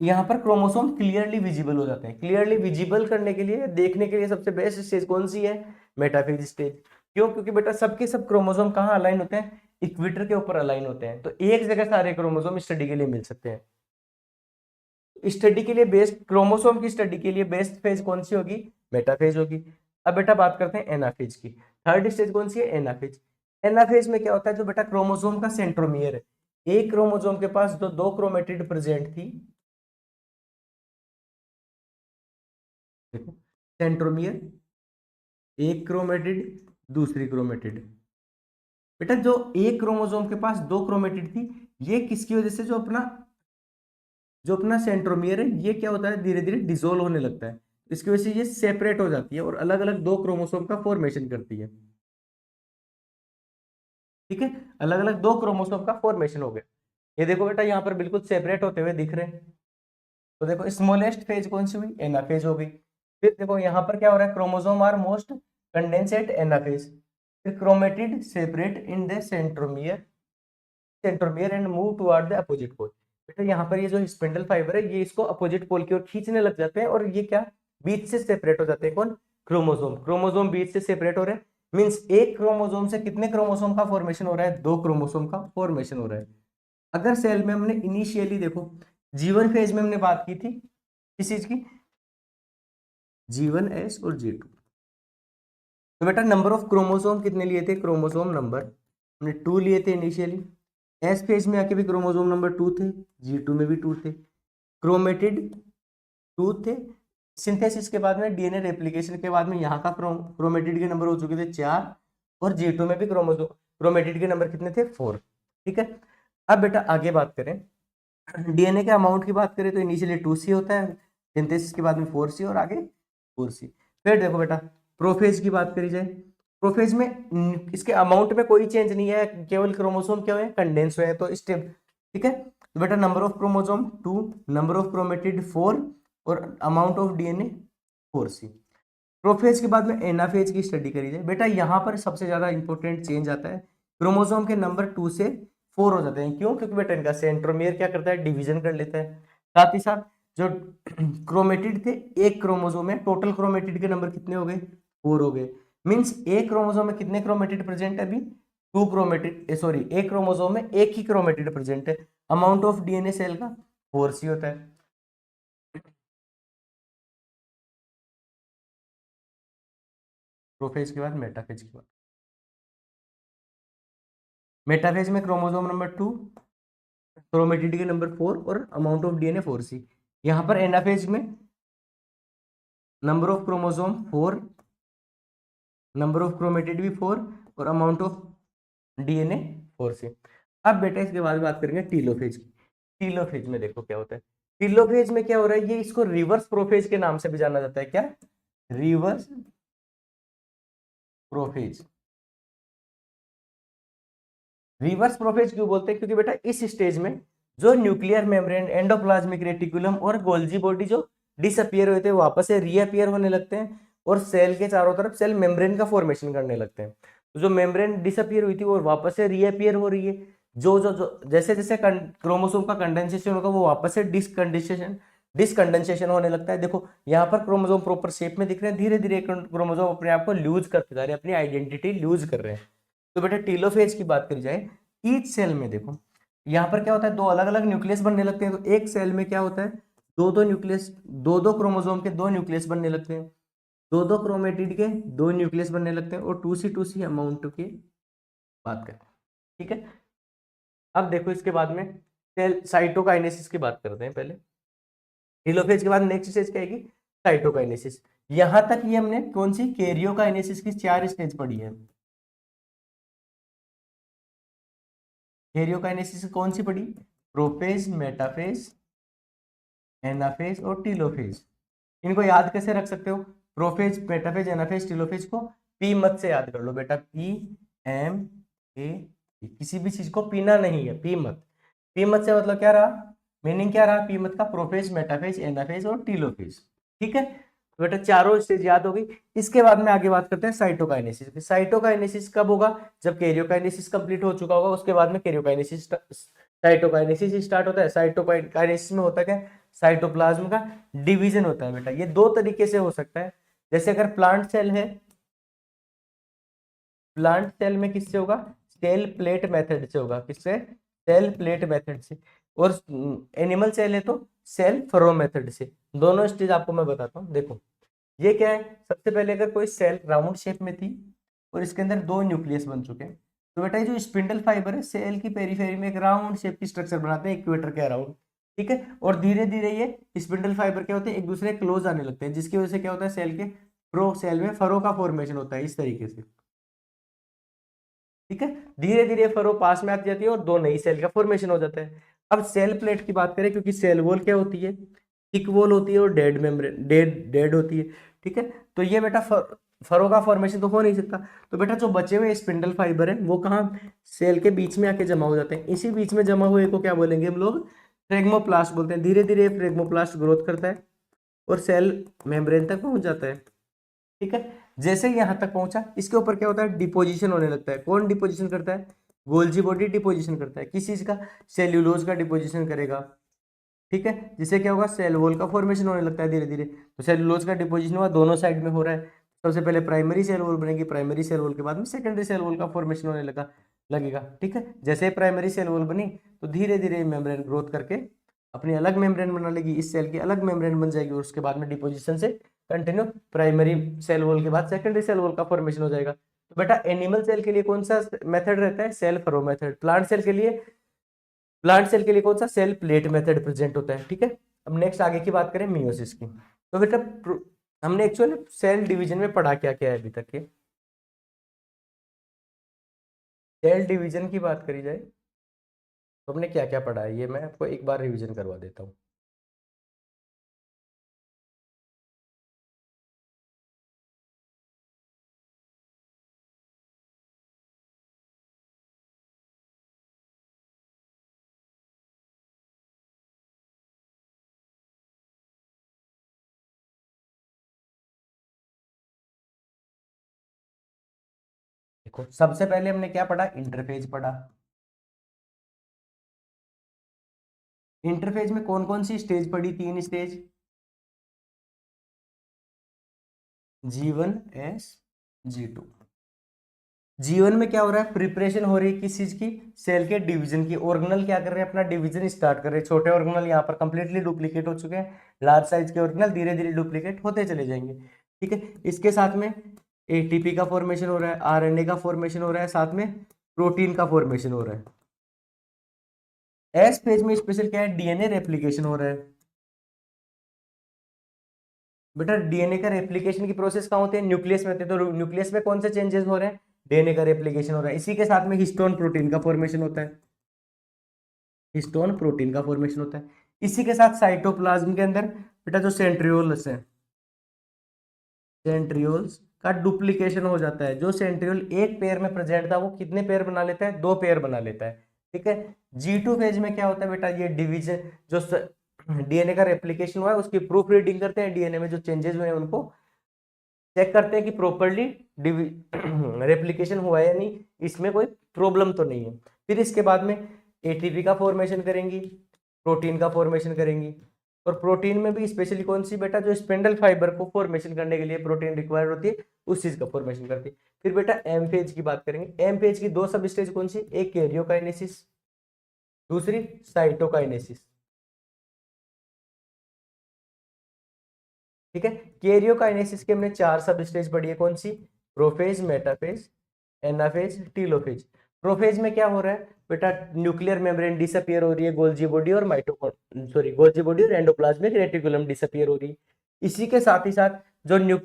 यहाँ पर क्रोमोसोम क्लियरली विजिबल हो जाते हैं। क्लियरली विजिबल करने के लिए, देखने के लिए सबसे बेस्ट स्टेज कौन सी है? Metaphase stage. क्यों? क्योंकि बेटा सबके सब क्रोमोसोम कहाँ अलाइन होते हैं? इक्वेटर के ऊपर अलाइन होते हैं, तो एक जगह सारे क्रोमोसोम स्टडी के लिए मिल सकते हैं। स्टडी के लिए बेस्ट, क्रोमोसोम की स्टडी के लिए बेस्ट फेज कौन सी होगी? मेटाफेज होगी। अब बेटा बात करते हैं एनाफेज की। थर्ड स्टेज कौन सी है? एनाफेज। एनाफेज में क्या होता है? जो बेटा क्रोमोसोम का सेंट्रोमियर है, एक क्रोमोसोम के पास जो 2 क्रोमेटिड प्रेजेंट थी, देखो सेंट्रोमियर, एक क्रोमेटिड, दूसरी क्रोमेटिड। बेटा जो एक क्रोमोसोम के पास 2 क्रोमेटिड थी, ये किसकी वजह से? जो अपना सेंट्रोमियर है, ये क्या होता है? धीरे धीरे डिसोल्व होने लगता है। इसकी वजह से ये सेपरेट हो जाती है और अलग अलग 2 क्रोमोसोम का फॉर्मेशन करती है। ठीक है, अलग अलग 2 क्रोमोसोम का फॉर्मेशन हो गया। ये देखो बेटा यहाँ पर बिल्कुल सेपरेट होते हुए दिख रहे हैं। तो देखो स्मॉलेस्ट फेज कौन सी हुई? एनाफेज हो गई। फिर देखो यहाँ पर क्या हो रहा है, chromosome are most condense at anaphase, फिर chromatid separate in the centromere and move toward the opposite pole. बेटा यहाँ पर ये जो स्पिंडल फाइबर है ये इसको अपोजिट पोल की ओर खींचने लग जाते हैं और ये क्या बीच से सेपरेट हो जाते हैं। कौन? क्रोमोसोम। क्रोमोसोम बीच से सेपरेट हो रहे हैं, मींस एक क्रोमोसोम से कितने क्रोमोसोम का फॉर्मेशन हो रहा है? 2 क्रोमोसोम का फॉर्मेशन हो रहा है। अगर सेल में हमने इनिशियली देखो G1 फेज में हमने बात की थी किस चीज की, G1S और G2, तो बेटा नंबर ऑफ क्रोमोसोम कितने लिए थे? क्रोमोसोम नंबर हमने 2 लिए थे इनिशियली। एस फेज में आके भी क्रोमोसोम नंबर 2 थे, G2 में भी 2 थे, क्रोमेटिड 2 थे। सिंथेसिस के बाद में डीएनए रेप्लिकेशन के बाद में यहाँ का क्रोमेटिड के नंबर हो चुके थे 4 और G2 में भी क्रोमोसोम क्रोमेटिड के नंबर कितने थे? 4। ठीक है, अब बेटा आगे बात करें, डीएनए के अमाउंट की बात करें तो इनिशियली 2C होता है, सिंथेसिस के बाद में 4C और आगे 4C। फिर देखो बेटा प्रोफेज की बात करी जाए, प्रोफेज में इसके अमाउंट में कोई चेंज नहीं है, केवल क्रोमोसोम क्या हुए कंडेंस हुए हैं तो स्टेप। ठीक है, तो बेटा number of chromosome 2, number of chromatid 4 और amount of DNA 4C। Prophase के बाद में एनाफेज की स्टडी करी जाए, बेटा यहाँ पर सबसे ज्यादा इंपॉर्टेंट चेंज आता है, क्रोमोसोम के नंबर 2 से 4 हो जाते हैं। क्यों? क्योंकि बेटा इनका सेंट्रोमियर क्या करता है? डिवीजन कर लेता है। साथ ही साथ जो क्रोमेटिड थे एक क्रोमोसोम में, टोटल क्रोमेटिड के नंबर कितने हो गए? 4 हो गए। मींस एक क्रोमोसोम में कितने क्रोमेटिड प्रेजेंट है? अभी 2 क्रोमेटिड, सॉरी एक क्रोमोसोम में एक ही क्रोमेटिड प्रेजेंट है। अमाउंट ऑफ डीएनए सेल का 4C होता है। प्रोफेज के बाद मेटाफेज की बात, मेटाफेज में क्रोमोसोम नंबर 2, क्रोमेटिड के नंबर 4 और अमाउंट ऑफ डीएनए 4C। यहाँ पर एनाफेज में number of chromosome 4, number of chromatid भी 4 और अमाउंट ऑफ डीएनए 4C। अब बेटा इसके बाद बात करेंगे टीलोफेज की। टीलोफेज में देखो क्या होता है, टीलोफेज में क्या हो रहा है, ये इसको रिवर्स प्रोफेज के नाम से भी जाना जाता है। क्या? Reverse prophase. रिवर्स प्रोफेज क्यों बोलते हैं? क्योंकि बेटा इस स्टेज में जो न्यूक्लियर मेम्ब्रेन, एंडोप्लाज्मिक रेटिकुलम और गोल्जी बॉडी जो डिसअपियर हुए थे वापस से रीअपियर होने लगते हैं और सेल के चारों तरफ सेल मेम्ब्रेन का फॉर्मेशन करने लगते हैं। तो जो मेम्ब्रेन डिसअपियर हुई थी वो वापस से रीअपियर हो रही है। जो जो जो जैसे जैसे क्रोमोसोम का कंडेंसेशन होगा वो वापस से डिसकंडेंसेशन होने लगता है। देखो यहाँ पर क्रोमोसोम प्रॉपर शेप में दिख रहे हैं, धीरे धीरे क्रोमोसोम अपने आप को लूज करते जा रहे हैं, अपनी आइडेंटिटी लूज कर रहे हैं। तो बेटा टीलोफेज की बात करी जाए, ईच सेल में देखो यहाँ पर क्या होता है, दो अलग अलग न्यूक्लियस बनने लगते हैं। तो एक सेल में क्या होता है, दो दो न्यूक्लियस, दो दो क्रोमोसोम के दो न्यूक्लियस बनने लगते हैं, दो दो क्रोमेटिड के दो न्यूक्लियस बनने लगते हैं और 2C अमाउंट की बात करें। ठीक है, अब देखो इसके बाद में सेल साइटोकाइनेसिस की बात करते हैं पहले। टीलोफेज के बाद नेक्स्ट स्टेज क्या आएगी? साइटोकाइनेसिस। यहां तक ये हमने कौन सी कैरियोकाइनेसिस की 4 स्टेज पढ़ी है। कैरियोकाइनेसिस कौन सी पढ़ी? प्रोफेज, मेटाफेज, एनाफेज और टीलोफेज। इनको याद कैसे रख सकते हो? प्रोफेज, मेटाफेज, एनाफेज, टीलोफेज को पी मत से याद कर लो बेटा, PMA। किसी भी चीज को पीना नहीं है, पी मत। पी मत से मतलब क्या रहा, मीनिंग क्या रहा पी मत का? प्रोफेज, मेटाफेज, एनाफेज और टीलोफेज। ठीक है, तो बेटा चारों स्टेज याद हो गई। इसके बाद में आगे बात करते हैं साइटोकाइनेसिस। साइटोकाइनेसिस कब होगा? जब कैरियोकाइनेसिस कंप्लीट हो चुका होगा, उसके बाद में कैरियोकाइनेसिस साइटोकाइनेसिस स्टार्ट होता है। साइटोकाइनेसिस में होता क्या है? साइटोप्लाज्म का डिवीजन होता है बेटा। ये दो तरीके से हो सकता है, जैसे अगर प्लांट सेल है, प्लांट सेल में किससे होगा? सेल प्लेट मेथड से होगा। किससे? सेल प्लेट मेथड से। और एनिमल सेल है तो सेल फरो मेथड से। दोनों स्टेज आपको मैं बताता हूँ। देखो ये क्या है, सबसे पहले अगर कोई सेल राउंड शेप में थी और इसके अंदर दो न्यूक्लियस बन चुके हैं, तो बेटा ये जो स्पिंडल फाइबर है सेल की पेरीफेरी में एक राउंड शेप की स्ट्रक्चर बनाते हैं इक्वेटर के अराउंड। ठीक है, और धीरे धीरे ये स्पिंडल फाइबर क्या होते हैं, एक दूसरे क्लोज आने लगते हैं, जिसकी वजह से क्या होता है, सेल के प्रो सेल में फरो का फॉर्मेशन होता है इस तरीके से। ठीक है, धीरे धीरे फरो पास में आती जाती है और दो नई सेल का फॉर्मेशन हो जाता है। अब सेल प्लेट की बात करें, क्योंकि सेल वॉल क्या होती है, थिक वॉल होती है और डेड मेम्ब्रेन डेड डेड होती है। ठीक है, तो ये बेटा फरो का फॉर्मेशन तो हो नहीं सकता। तो बेटा जो बचे हुए स्पिंडल फाइबर है वो कहाँ, सेल के बीच में आके जमा हो जाते हैं। इसी बीच में जमा हुए को क्या बोलेंगे हम लोग? फ्रेगमोप्लास्ट बोलते हैं। धीरे धीरे फ्रेगमोप्लास्ट ग्रोथ करता है और सेल मेम्ब्रेन तक पहुंच जाता है। ठीक है, जैसे ही यहाँ तक पहुंचा, इसके ऊपर क्या होता है, डिपोजिशन होने लगता है। कौन डिपोजिशन करता है, गोल्जी बॉडी डिपोजिशन करता है। किस चीज का, सेल्यूलोज का डिपोजिशन करेगा। ठीक है, जिससे क्या होगा, सेल वॉल का फॉर्मेशन होने लगता है धीरे धीरे। तो सेल्यूलोज का डिपोजिशन हुआ, दोनों साइड में हो रहा है। सबसे पहले प्राइमरी सेल वॉल बनेगी, प्राइमरी सेल वॉल के बाद में सेकेंडरी सेल वॉल का फॉर्मेशन होने लगेगा। ठीक है, जैसे प्राइमरी सेल वॉल बनी तो धीरे धीरे मेम्ब्रेन ग्रोथ करके अपनी अलग मेम्ब्रेन बना लेगी, इस सेल की अलग मेम्ब्रेन बन जाएगी, और उसके बाद में डिपोजिशन से कंटिन्यू प्राइमरी सेल वॉल के बाद सेकेंडरी सेल वॉल का फॉर्मेशन हो जाएगा। तो बेटा एनिमल सेल के लिए कौन सा मेथड रहता है, cell furrow method. Plant cell के लिए कौन सा, सेल प्लेट मेथड प्रेजेंट होता है। ठीक है, अब नेक्स्ट आगे की बात करें मियोसिस की। तो बेटा हमने एक्चुअली सेल डिवीजन में पढ़ा क्या क्या है अभी तक के। सेल डिवीजन की बात करी जाए तो हमने क्या क्या पढ़ा है, ये मैं आपको एक बार रिवीजन करवा देता हूँ। देखो सबसे पहले हमने क्या पढ़ा, इंटरफेज पढ़ा। इंटरफेज में कौन कौन सी स्टेज पढ़ी, तीन स्टेज, G1 S G2। जीवन में क्या हो रहा है, प्रिपरेशन हो रही है किस चीज की, सेल के डिवीजन की। ऑर्गेनल क्या कर रहे हैं, अपना डिवीजन स्टार्ट कर रहे हैं। छोटे ऑर्गेनल यहाँ पर कंप्लीटली डुप्लीकेट हो चुके हैं, लार्ज साइज के ऑर्गेनल धीरे धीरे डुप्लीकेट होते चले जाएंगे। ठीक है, इसके साथ में एटीपी का फॉर्मेशन हो रहा है, आरएनए का फॉर्मेशन हो रहा है, साथ में प्रोटीन का फॉर्मेशन हो रहा है। एस फेज में स्पेशल क्या है, डीएनए रेप्लिकेशन हो रहा है। बेटा डीएनए का रेप्लिकेशन की प्रोसेस कहाँ होते हैं, न्यूक्लियस में होते हैं। तो न्यूक्लियस में कौन से चेंजेस हो रहे हैं, डीएनए का रेप्लिकेशन हो रहा है। इसी के साथ में हिस्टोन प्रोटीन का फॉर्मेशन होता है, हिस्टोन प्रोटीन का फॉर्मेशन होता है। इसी के साथ साइटोप्लाज्म के अंदर बेटा जो सेंट्रियोल्स है, सेंट्रियोल्स का डुप्लीकेशन हो जाता है। जो सेंट्रियोल एक पेयर में प्रेजेंट था वो कितने पेयर बना लेता है, दो पेयर बना लेता है। ठीक है, G2 फेज में क्या होता है बेटा, ये डिवीजन जो डीएनए का रेप्लिकेशन हुआ है उसकी प्रूफ रीडिंग करते हैं, डीएनए में जो चेंजेस हुए हैं उनको चेक करते हैं कि प्रॉपरली रेप्लिकेशन हुआ है या नहीं, इसमें कोई प्रॉब्लम तो नहीं है। फिर इसके बाद में एटीपी का फॉर्मेशन करेंगी, प्रोटीन का फॉर्मेशन करेंगी। और प्रोटीन में भी स्पेशली कौन सी बेटा, जो स्पिंडल फाइबर को फॉर्मेशन करने के लिए प्रोटीन रिक्वायर्ड होती है उस चीज का फॉर्मेशन करती है। फिर बेटा एम फेज की बात करेंगे। एम फेज की दो सब स्टेज कौन सी, एक कैरियोकाइनेसिस, दूसरी साइटोकाइनेसिस। ठीक है, कैरियोकाइनेसिस के हमने चार सब स्टेज पढ़ी है, कौन सी, prophase, metaphase, anaphase, telophase. Prophase में क्या हो रहा है बेटा, न्यूक्लियर मेम्ब्रेन डिसअपियर हो रही है, गोल्जी बॉडी और गोल्जी बॉडी और एंडोप्लाज्मिक रेटिकुलम डिसअपियर हो रही है। इसी के साथ ही साथ जो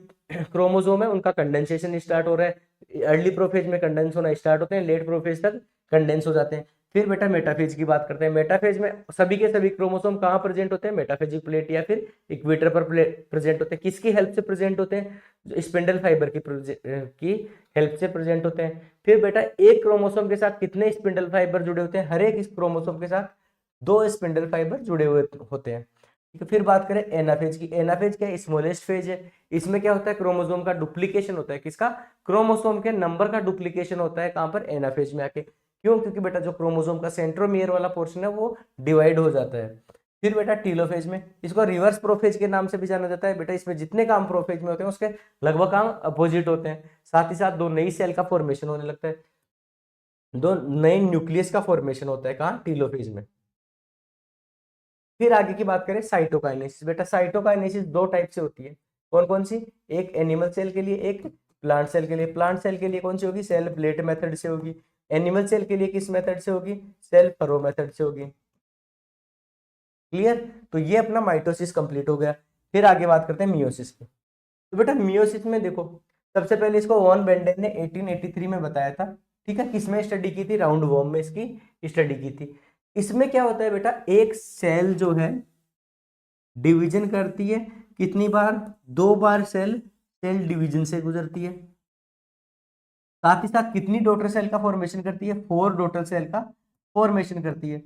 क्रोमोसोम है उनका कंडेंसेशन स्टार्ट हो रहा है। अर्ली प्रोफेज में कंडेंस होना स्टार्ट होते हैं, लेट प्रोफेज तक कंडेंस हो जाते हैं। फिर बेटा मेटाफेज की बात करते हैं। मेटाफेज में सभी के सभी क्रोमोसोम कहाँ प्रेजेंट होते हैं, मेटाफेजिक प्लेट या फिर इक्वेटर पर प्रेजेंट होते हैं। किसकी हेल्प से प्रेजेंट होते हैं, जो स्पिंडल फाइबर की हेल्प से प्रेजेंट होते हैं। फिर बेटा एक क्रोमोसोम के साथ कितने स्पिंडल फाइबर जुड़े होते हैं, हर एक इस क्रोमोसोम के साथ दो स्पिंडल फाइबर जुड़े हुए होते हैं। तो फिर बात करें एनाफेज की। एनाफेज क्या है, स्मॉलेस्ट फेज है। इसमें क्या होता है, क्रोमोसोम का डुप्लीकेशन होता है। किसका, क्रोमोसोम के नंबर का डुप्लीकेशन होता है, कहां पर, एनाफेज में आके। क्यों, क्योंकि बेटा जो क्रोमोसोम का सेंट्रोमियर वाला पोर्शन है वो डिवाइड हो जाता है। फिर बेटा टीलोफेज में, इसको रिवर्स प्रोफेज के नाम से भी जाना जाता है। बेटा इसमें जितने काम प्रोफेज में होते हैं उसके लगभग काम अपोजिट होते हैं। साथ ही साथ दो नई सेल का फॉर्मेशन होने लगता है, दो नए न्यूक्लियस का फॉर्मेशन होता है, कहाँ, टीलोफेज में। फिर आगे की बात करें साइटोकाइनेसिस। बेटा साइटोकाइनेसिस दो टाइप से होती है, कौन कौन सी, एक एनिमल सेल के लिए, एक प्लांट सेल के लिए। प्लांट सेल के लिए कौन सी होगी, सेल प्लेट मेथड से होगी। एनिमल सेल के लिए किस मेथड से होगी, सेल फरो मेथड से होगी। क्लियर, तो ये अपना माइटोसिस कंप्लीट हो गया। फिर आगे बात करते हैं मियोसिस की। तो बेटा मियोसिस में देखो, सबसे पहले इसको वॉन बेंडेन ने 1883 में बताया था। ठीक है, किसमें स्टडी की थी, राउंड वॉर्म में इसकी स्टडी की थी। इसमें क्या होता है बेटा, एक सेल जो है डिवीजन करती है कितनी बार, दो बार सेल सेल डिवीजन से गुजरती है। साथ ही साथ कितनी डॉटर सेल का फॉर्मेशन करती है, फोर डॉटर सेल का फॉर्मेशन करती है।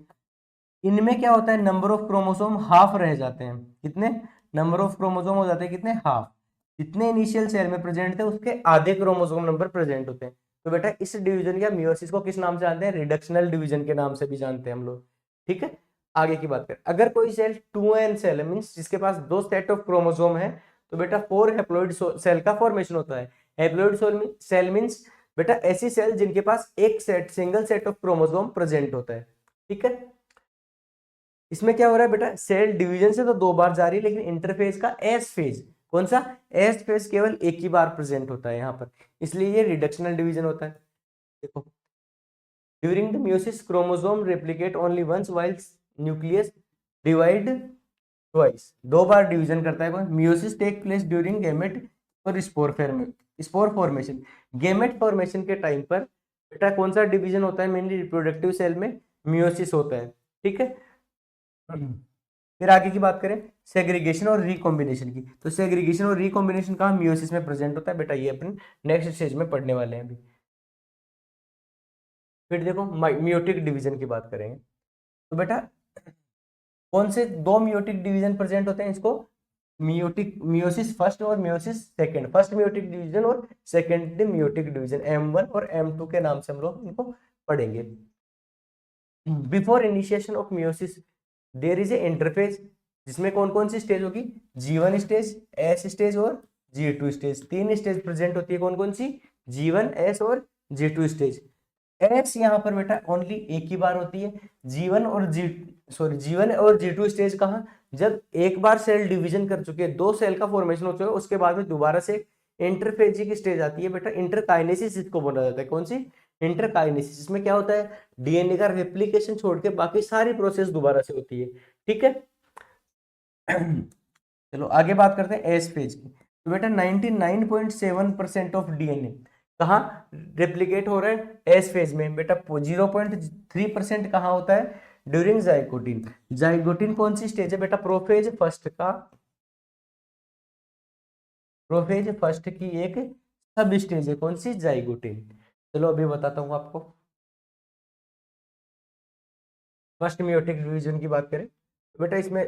इनमें क्या होता है, नंबर ऑफ क्रोमोसोम हाफ रह जाते हैं, कितने, नंबर ऑफ क्रोमोसोम हो जाते हैं कितने, हाफ। जितने इनिशियल सेल में प्रेजेंट थे उसके आधे क्रोमोसोम नंबर प्रेजेंट होते हैं। तो बेटा इस डिवीजन या मियोसिस को किस नाम से जानते हैं, रिडक्शनल डिवीजन के नाम से भी जानते हैं हम लोग। ठीक है, आगे की बात करें, अगर कोई सेल 2n सेल है, मींस जिसके पास 2 सेट ऑफ क्रोमोसोम है, तो बेटा 4 हैप्लॉइड सेल का फॉर्मेशन होता है। हैप्लॉइड सेल मींस बेटा ऐसी सेल जिनके पास एक set, single set of chromosome present होता है। ठीक है, इसमें क्या हो रहा है बेटा, सेल डिवीजन से तो 2 बार जारी है, लेकिन इंटरफेज का एस फेज, कौन सा, एस फेज केवल एक ही बार प्रेजेंट होता है यहाँ पर, इसलिए ये रिडक्शनल डिवीजन होता है। देखो, during the meiosis chromosome replicate only once while nucleus divide twice, 2 बार डिवीजन करता है कौन, meiosis take place during gamete और स्पोर फॉर्मेशन। गैमेट फॉर्मेशन के टाइम पर बेटा कौन सा डिवीजन होता है, मेनली रिप्रोडक्टिव सेल में मियोसिस होता है। ठीक है, फिर आगे की बात करें सेग्रीगेशन और रिकॉम्बिनेशन की, तो सेग्रीगेशन और रिकॉम्बिनेशन कहाँ, मियोसिस में प्रेजेंट होता है बेटा, ये अपन नेक्स्ट स्टेज में पढ़ने वाले हैं अभी। फिर देखो मियोटिक डिवीजन की बात करेंगे, तो बेटा कौन से 2 मियोटिक डिवीजन प्रेजेंट होते हैं, इसको मियोटिक मियोसिस फर्स्ट और meiosis second, first meiotic division और सेकंड मियोटिक डिवीजन, M1 और M2 के नाम से हम लोग इनको पढ़ेंगे। Before initiation of meiosis there is a interphase, जिसमें कौन कौन सी स्टेज होगी, G1 स्टेज, S स्टेज और G2 स्टेज, 3 स्टेज प्रेजेंट होती है, कौन कौन सी, G1, S और G2 स्टेज। S यहाँ पर बेटा ओनली एक ही बार होती है, G1 और G2 स्टेज कहाँ, जब एक बार सेल डिवीजन कर चुके हैं, 2 सेल का फॉर्मेशन हो चुका है, उसके बाद में दोबारा से इंटरफेजिक स्टेज आती है बेटा, इंटरकाइनेसिस इसको बोला जाता है, कौन सी, इंटरकाइनेसिस। इसमें क्या होता है, डीएनए का रेप्लिकेशन छोड़ के बाकी सारी प्रोसेस दोबारा से होती है। ठीक है, चलो आगे बात करते हैं एस फेज की, तो बेटा 99.7% ऑफ डीएनए कहाँ रेप्लिकेट हो रहा है, एस फेज में बेटा। 0.3% कहाँ होता है, ड्यूरिंग जाइगोटिन। जाइगोटिन कौन सी स्टेज है बेटा, प्रोफेज फर्स्ट का, प्रोफेज फर्स्ट की एक सब स्टेज है, कौन सी, जाइगोटिन। चलो अभी बताता हूँ आपको। फर्स्ट मियोटिक डिवीजन की बात करें तो बेटा इसमें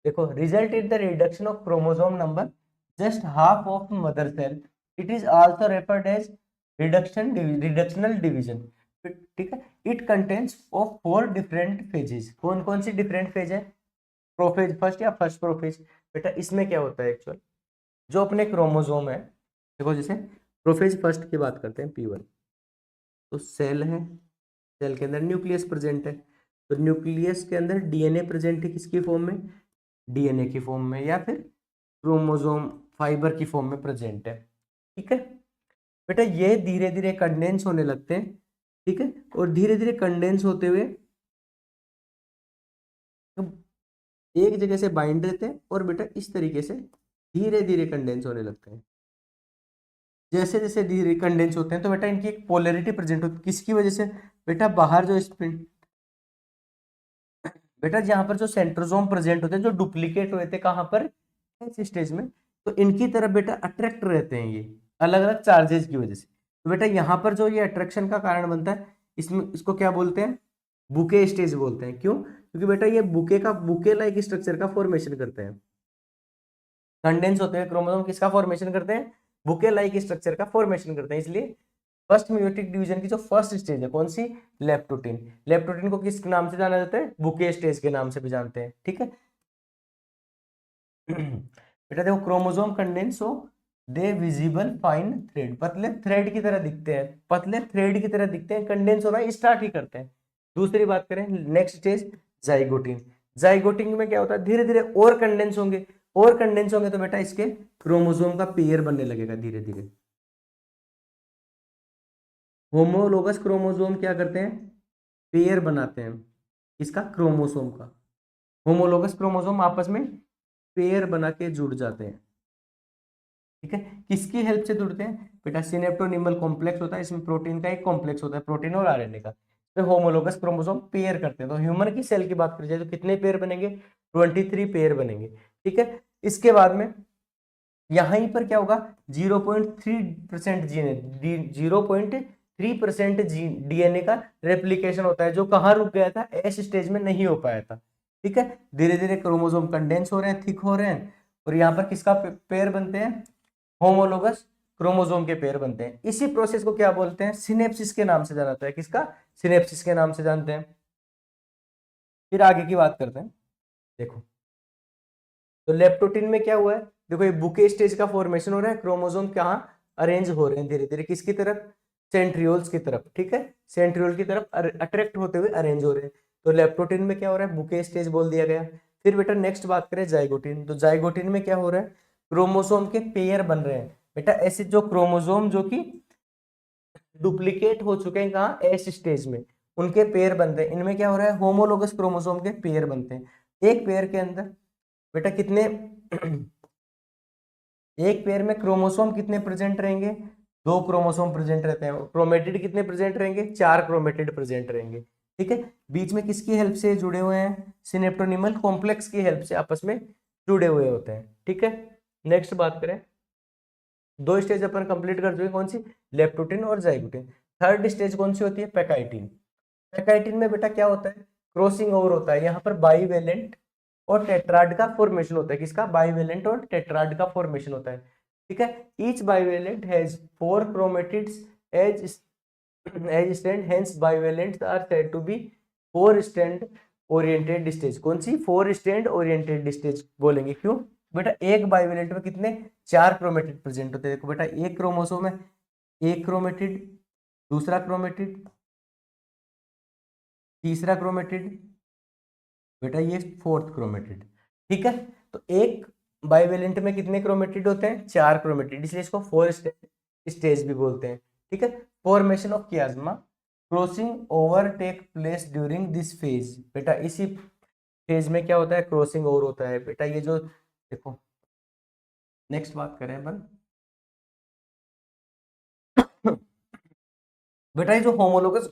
देखो, result in the reduction of chromosome number just half of mother cell, it is also referred as reductional division. ठीक है, it contains of 4 different phases, कौन कौन सी डिफरेंट फेज है, प्रोफेज फर्स्ट या फर्स्ट प्रोफेज। बेटा इसमें क्या होता है एक्चुअल, जो अपने क्रोमोसोम है, देखो जैसे प्रोफेज फर्स्ट की बात करते हैं, P1, तो सेल है, सेल के अंदर न्यूक्लियस प्रेजेंट है, तो न्यूक्लियस के अंदर डीएनए प्रेजेंट है, किसकी फॉर्म में, डीएनए की फॉर्म में, या फिर क्रोमोसोम फाइबर की फॉर्म में प्रेजेंट है। ठीक है बेटा, ये धीरे धीरे कंडेंस होने लगते हैं। ठीक है, और धीरे धीरे कंडेंस होते हुए एक जगह से बाइंड रहते हैं, और बेटा इस तरीके से धीरे धीरे कंडेंस होने लगते हैं। जैसे जैसे धीरे कंडेंस होते हैं तो बेटा इनकी एक पोलैरिटी प्रेजेंट होती है, किसकी वजह से, बेटा बाहर जो स्पिन, बेटा जहां पर जो सेंट्रोसोम प्रेजेंट होते हैं, जो डुप्लीकेट हुए थे कहां पर, इस स्टेज में, तो इनकी तरफ बेटा अट्रैक्ट रहते हैं ये अलग अलग चार्जेस की वजह से। तो बेटा यहाँ पर जो ये अट्रैक्शन का कारण बनता है, इसमें इसको क्या बोलते हैं, बुके स्टेज बोलते हैं। क्यों, क्योंकि बेटा ये बुके लाइक स्ट्रक्चर का फॉर्मेशन करते हैं। कंडेंस होते हैं क्रोमोसोम, किसका फॉर्मेशन करते हैं, बुके लाइक स्ट्रक्चर का फॉर्मेशन करते हैं। इसलिए फर्स्ट म्यूटिक डिवीजन की जो फर्स्ट स्टेज है कौन सी, लेप्टोटिन। लेप्टोटिन को किस नाम से जाना जाता है, बुके स्टेज के नाम से भी जानते हैं। ठीक है बेटा देखो, क्रोमोसोम कंडेंस हो, दे विजिबल फाइन थ्रेड, पतले थ्रेड की तरह दिखते हैं, पतले थ्रेड की तरह दिखते हैं, कंडेंस होना स्टार्ट ही करते हैं। दूसरी बात करें नेक्स्ट स्टेज, जाइगोटिन। जाइगोटिन में क्या होता है, धीरे धीरे और कंडेंस होंगे, और कंडेंस होंगे तो बेटा इसके क्रोमोसोम का पेयर बनने लगेगा धीरे धीरे। होमोलोगस क्रोमोसोम क्या करते हैं, पेयर बनाते हैं, इसका क्रोमोसोम का। होमोलोगस क्रोमोसोम आपस में पेयर बना के जुड़ जाते हैं। ठीक है, किसकी हेल्प से जुड़ते हैं बेटा, सिनेप्टोनिमल कॉम्प्लेक्स होता है, इसमें प्रोटीन का एक कॉम्प्लेक्स होता है, प्रोटीन और आरएनए का, तो होमोलोगस क्रोमोसोम पेयर करते हैं। तो ह्यूमन की सेल की बात करी जाए तो कितने पेयर बनेंगे, 23 पेयर बनेंगे। ठीक है, इसके बाद में यहीं पर क्या होगा, 0.3% जीने 0.3% डीएनए का रेप्लिकेशन होता है, जो कहाँ रुक गया था, एस स्टेज में नहीं हो पाया था। ठीक है, धीरे धीरे क्रोमोसोम कंडेंस हो रहे हैं, थिक हो रहे हैं, और यहाँ पर किसका पेयर बनते हैं, होमोलोगस क्रोमोसोम के पेयर बनते हैं। इसी प्रोसेस को क्या बोलते हैं, सिनेप्सिस के नाम से जाना जाता है। किसका, सिनेप्सिस के नाम से जानते हैं। फिर आगे की बात करते हैं। देखो, तो लेप्टोटिन में क्या हुआ है, देखो ये बुके स्टेज का फॉर्मेशन हो रहा है, क्रोमोसोम कहाँ अरेंज हो रहे हैं धीरे धीरे, किसकी तरफ, सेंट्रियोल्स की तरफ। ठीक है, सेंट्रियोल की तरफ अट्रैक्ट होते हुए अरेंज हो रहे हैं। तो लेप्टोटिन में क्या हो रहा है, बुके स्टेज बोल दिया गया। फिर बेटा नेक्स्ट बात करें जाइगोटिन, तो जाइगोटिन में क्या हो रहा है, क्रोमोसोम के पेयर बन रहे हैं। बेटा ऐसे जो क्रोमोसोम जो कि डुप्लीकेट हो चुके हैं कहाँ, एस स्टेज में, उनके पेयर बनते हैं। इनमें क्या हो रहा है, होमोलोगस क्रोमोसोम के पेयर बनते हैं। एक पेयर के अंदर बेटा कितने एक पेयर में क्रोमोसोम कितने प्रेजेंट रहेंगे, 2 क्रोमोसोम प्रेजेंट रहते हैं। क्रोमेटिड कितने प्रेजेंट रहेंगे, 4 क्रोमेटिड प्रेजेंट रहेंगे। ठीक है, बीच में किसकी हेल्प से जुड़े हुए हैं, सिनेप्टोनिमल कॉम्प्लेक्स की हेल्प से आपस में जुड़े हुए होते हैं। ठीक है, नेक्स्ट बात करें, 2 स्टेज अपन कंप्लीट कर चुके, कौन सी, लेप्टोटिन और जाइगोटिन। थर्ड स्टेज कौन सी होती है, पैकाइटिन। पैकाइटिन में बेटा क्या होता है, क्रॉसिंग ओवर होता है, यहाँ पर बाईवेलेंट और टेट्राड का फॉर्मेशन होता है। किसका, बाईवेलेंट और टेट्राड का फॉर्मेशन होता है। ठीक है, each bivalent has 4 chromatids as as stand, hence bivalents are said to be 4 stand oriented stage. कौन सी, 4 स्टैंड ओरिएंटेड स्टेज बोलेंगे, क्यों बेटा, एक बाईवेलेंट में कितने, 4 क्रोमेटिड प्रेजेंट होते हैं। देखो बेटा, एक क्रोमोसोम है, एक क्रोमेटिड, दूसरा क्रोमेटिड, तीसरा क्रोमेटिड, बेटा ये 4th क्रोमेटिड। ठीक है, तो एक बाइवेलेंट में कितने क्रोमेटिड होते हैं, 4 क्रोमेटिड, इसलिए इसको 4 स्टेज भी बोलते हैं। ठीक है, formation of chiasma, crossing over take place during this phase. बेटा इसी फेज में क्या होता है, क्रॉसिंग ओवर होता है। बेटा ये जो देखो, नेक्स्ट बात करें अपन बेटा ये जो होमोलोगस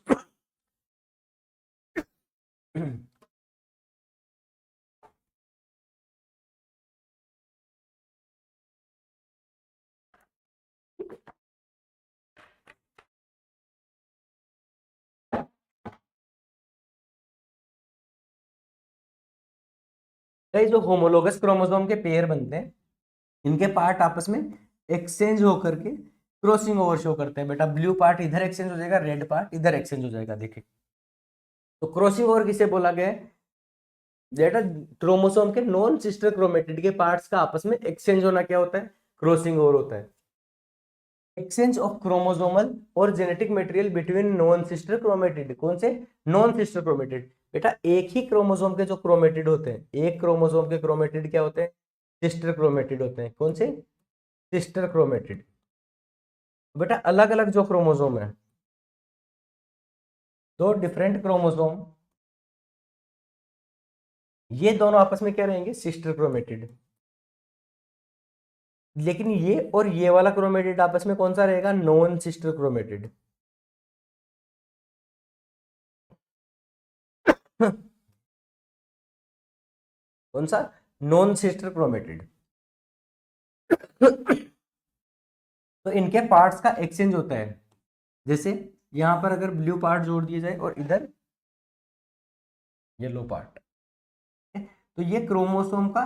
ये जो होमोलोगस क्रोमोसोम के पेयर बनते हैं, इनके पार्ट आपस में एक्सचेंज होकर के क्रॉसिंग ओवर शो करते हैं। बेटा ब्लू पार्ट इधर एक्सचेंज हो जाएगा, रेड पार्ट इधर एक्सचेंज हो जाएगा। देखिए, तो क्रॉसिंग ओवर किसे बोला गया है, बेटा क्रोमोसोम के नॉन सिस्टर क्रोमेटिड के पार्ट्स का आपस में एक्सचेंज होना क्या होता है, क्रॉसिंग ओवर होता है। एक्सचेंज ऑफ क्रोमोसोमल और genetic material between non sister chromatid. कौन से, नॉन सिस्टर क्रोमेटिड। बेटा एक ही क्रोमोसोम के जो क्रोमेटिड होते हैं, एक क्रोमोसोम के क्रोमेटिड क्या होते हैं, सिस्टर क्रोमेटिड होते हैं। कौन से, सिस्टर क्रोमेटिड। बेटा अलग अलग जो क्रोमोसोम है, दो डिफरेंट क्रोमोसोम, ये दोनों आपस में क्या रहेंगे, सिस्टर क्रोमेटिड। लेकिन ये और ये वाला क्रोमेटिड आपस में कौन सा रहेगा, नॉन सिस्टर क्रोमेटिड। कौन सा, नॉन सिस्टर क्रोमेटिड। तो इनके पार्ट्स का एक्सचेंज होता है। जैसे यहां पर अगर ब्लू पार्ट जोड़ दिया जाए और इधर येलो पार्ट, तो ये क्रोमोसोम का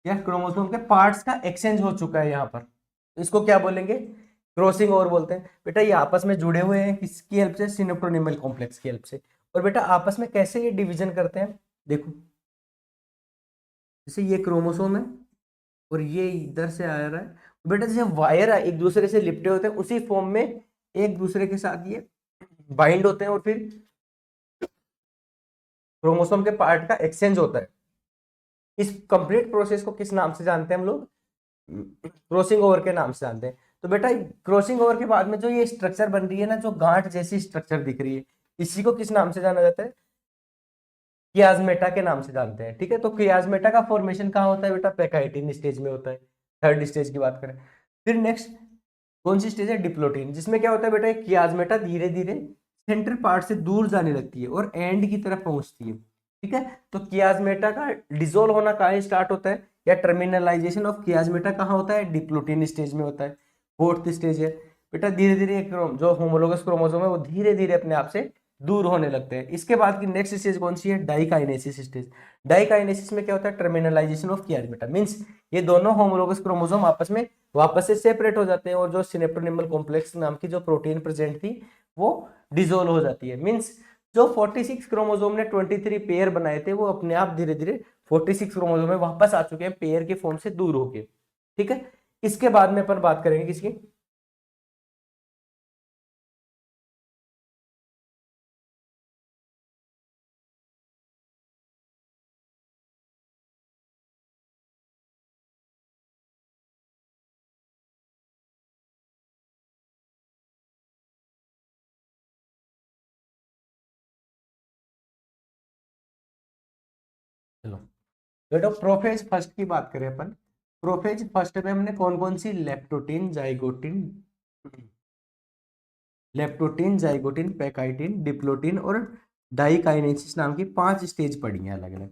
या क्रोमोसोम के पार्ट्स का एक्सचेंज हो चुका है यहाँ पर। इसको क्या बोलेंगे, क्रॉसिंग ओवर बोलते हैं। बेटा ये आपस में जुड़े हुए हैं, किसकी हेल्प से, सिनेप्टोनिमल कॉम्प्लेक्स की हेल्प से। और बेटा आपस में कैसे ये डिवीजन करते हैं, देखो जैसे ये क्रोमोसोम है और ये इधर से आ रहा है, बेटा जैसे वायर एक दूसरे से लिपटे होते हैं, उसी फॉर्म में एक दूसरे के साथ ये बाइंड होते हैं और फिर क्रोमोसोम के पार्ट का एक्सचेंज होता है। इस कंप्लीट प्रोसेस को किस नाम से जानते हैं हम लोग, क्रॉसिंग ओवर के नाम से जानते हैं। तो बेटा क्रॉसिंग ओवर के बाद में जो ये स्ट्रक्चर बन रही है ना, जो गांठ जैसी स्ट्रक्चर दिख रही है, इसी को किस नाम से जाना जाता है, कियाज्मेटा के नाम से जानते हैं। ठीक है, तो कियाज्मेटा का फॉर्मेशन कहाँ होता है बेटा, पैकाइटिन स्टेज में होता है। थर्ड स्टेज की बात करें, फिर नेक्स्ट कौन सी स्टेज है, डिप्लोटिन, जिसमें क्या होता है बेटा, कियाज्मेटा धीरे धीरे सेंट्रल पार्ट से दूर जाने लगती है और एंड की तरफ पहुंचती है। ठीक है, तो कियाज्मेटा का डिसॉल्व होना कहाँ स्टार्ट होता है, या टर्मिनलाइजेशन ऑफ कियाज्मेटा कहाँ होता है, डिप्लोटिन स्टेज में होता है। फोर्थ स्टेज है बेटा, धीरे धीरे जो होमोलोगस क्रोमोसोम है वो धीरे धीरे अपने आप से दूर होने लगते हैं। इसके बाद की नेक्स्ट स्टेज कौन सी है? Diakinesis stage. डाइकाइनेसिस में क्या होता है? टर्मिनलाइजेशन ऑफ कियासमेटा, मींस ये दोनों होमोलोगस क्रोमोसोम आपस में वापस से सेपरेट हो जाते हैं और जो सिनेप्टोनिमल कॉम्प्लेक्स नाम की जो प्रोटीन प्रेजेंट थी वो डिसोल्व हो जाती है। मींस जो 46 क्रोमोसोम ने 23 पेयर बनाए थे वो अपने आप धीरे धीरे 46 क्रोमोसोम में वापस आ चुके हैं पेयर के फॉर्म से दूर होके। ठीक है, इसके बाद में अपन बात करेंगे किसकी? चलो बेटा प्रोफेज फर्स्ट की बात करें अपन। प्रोफेज फर्स्ट में हमने कौन कौन सी लेप्टोटीन जाइगोटीन पैकाइटिन डिप्लोटीन और डाइकाइनेसिस नाम की 5 स्टेज पढ़ी हैं अलग अलग।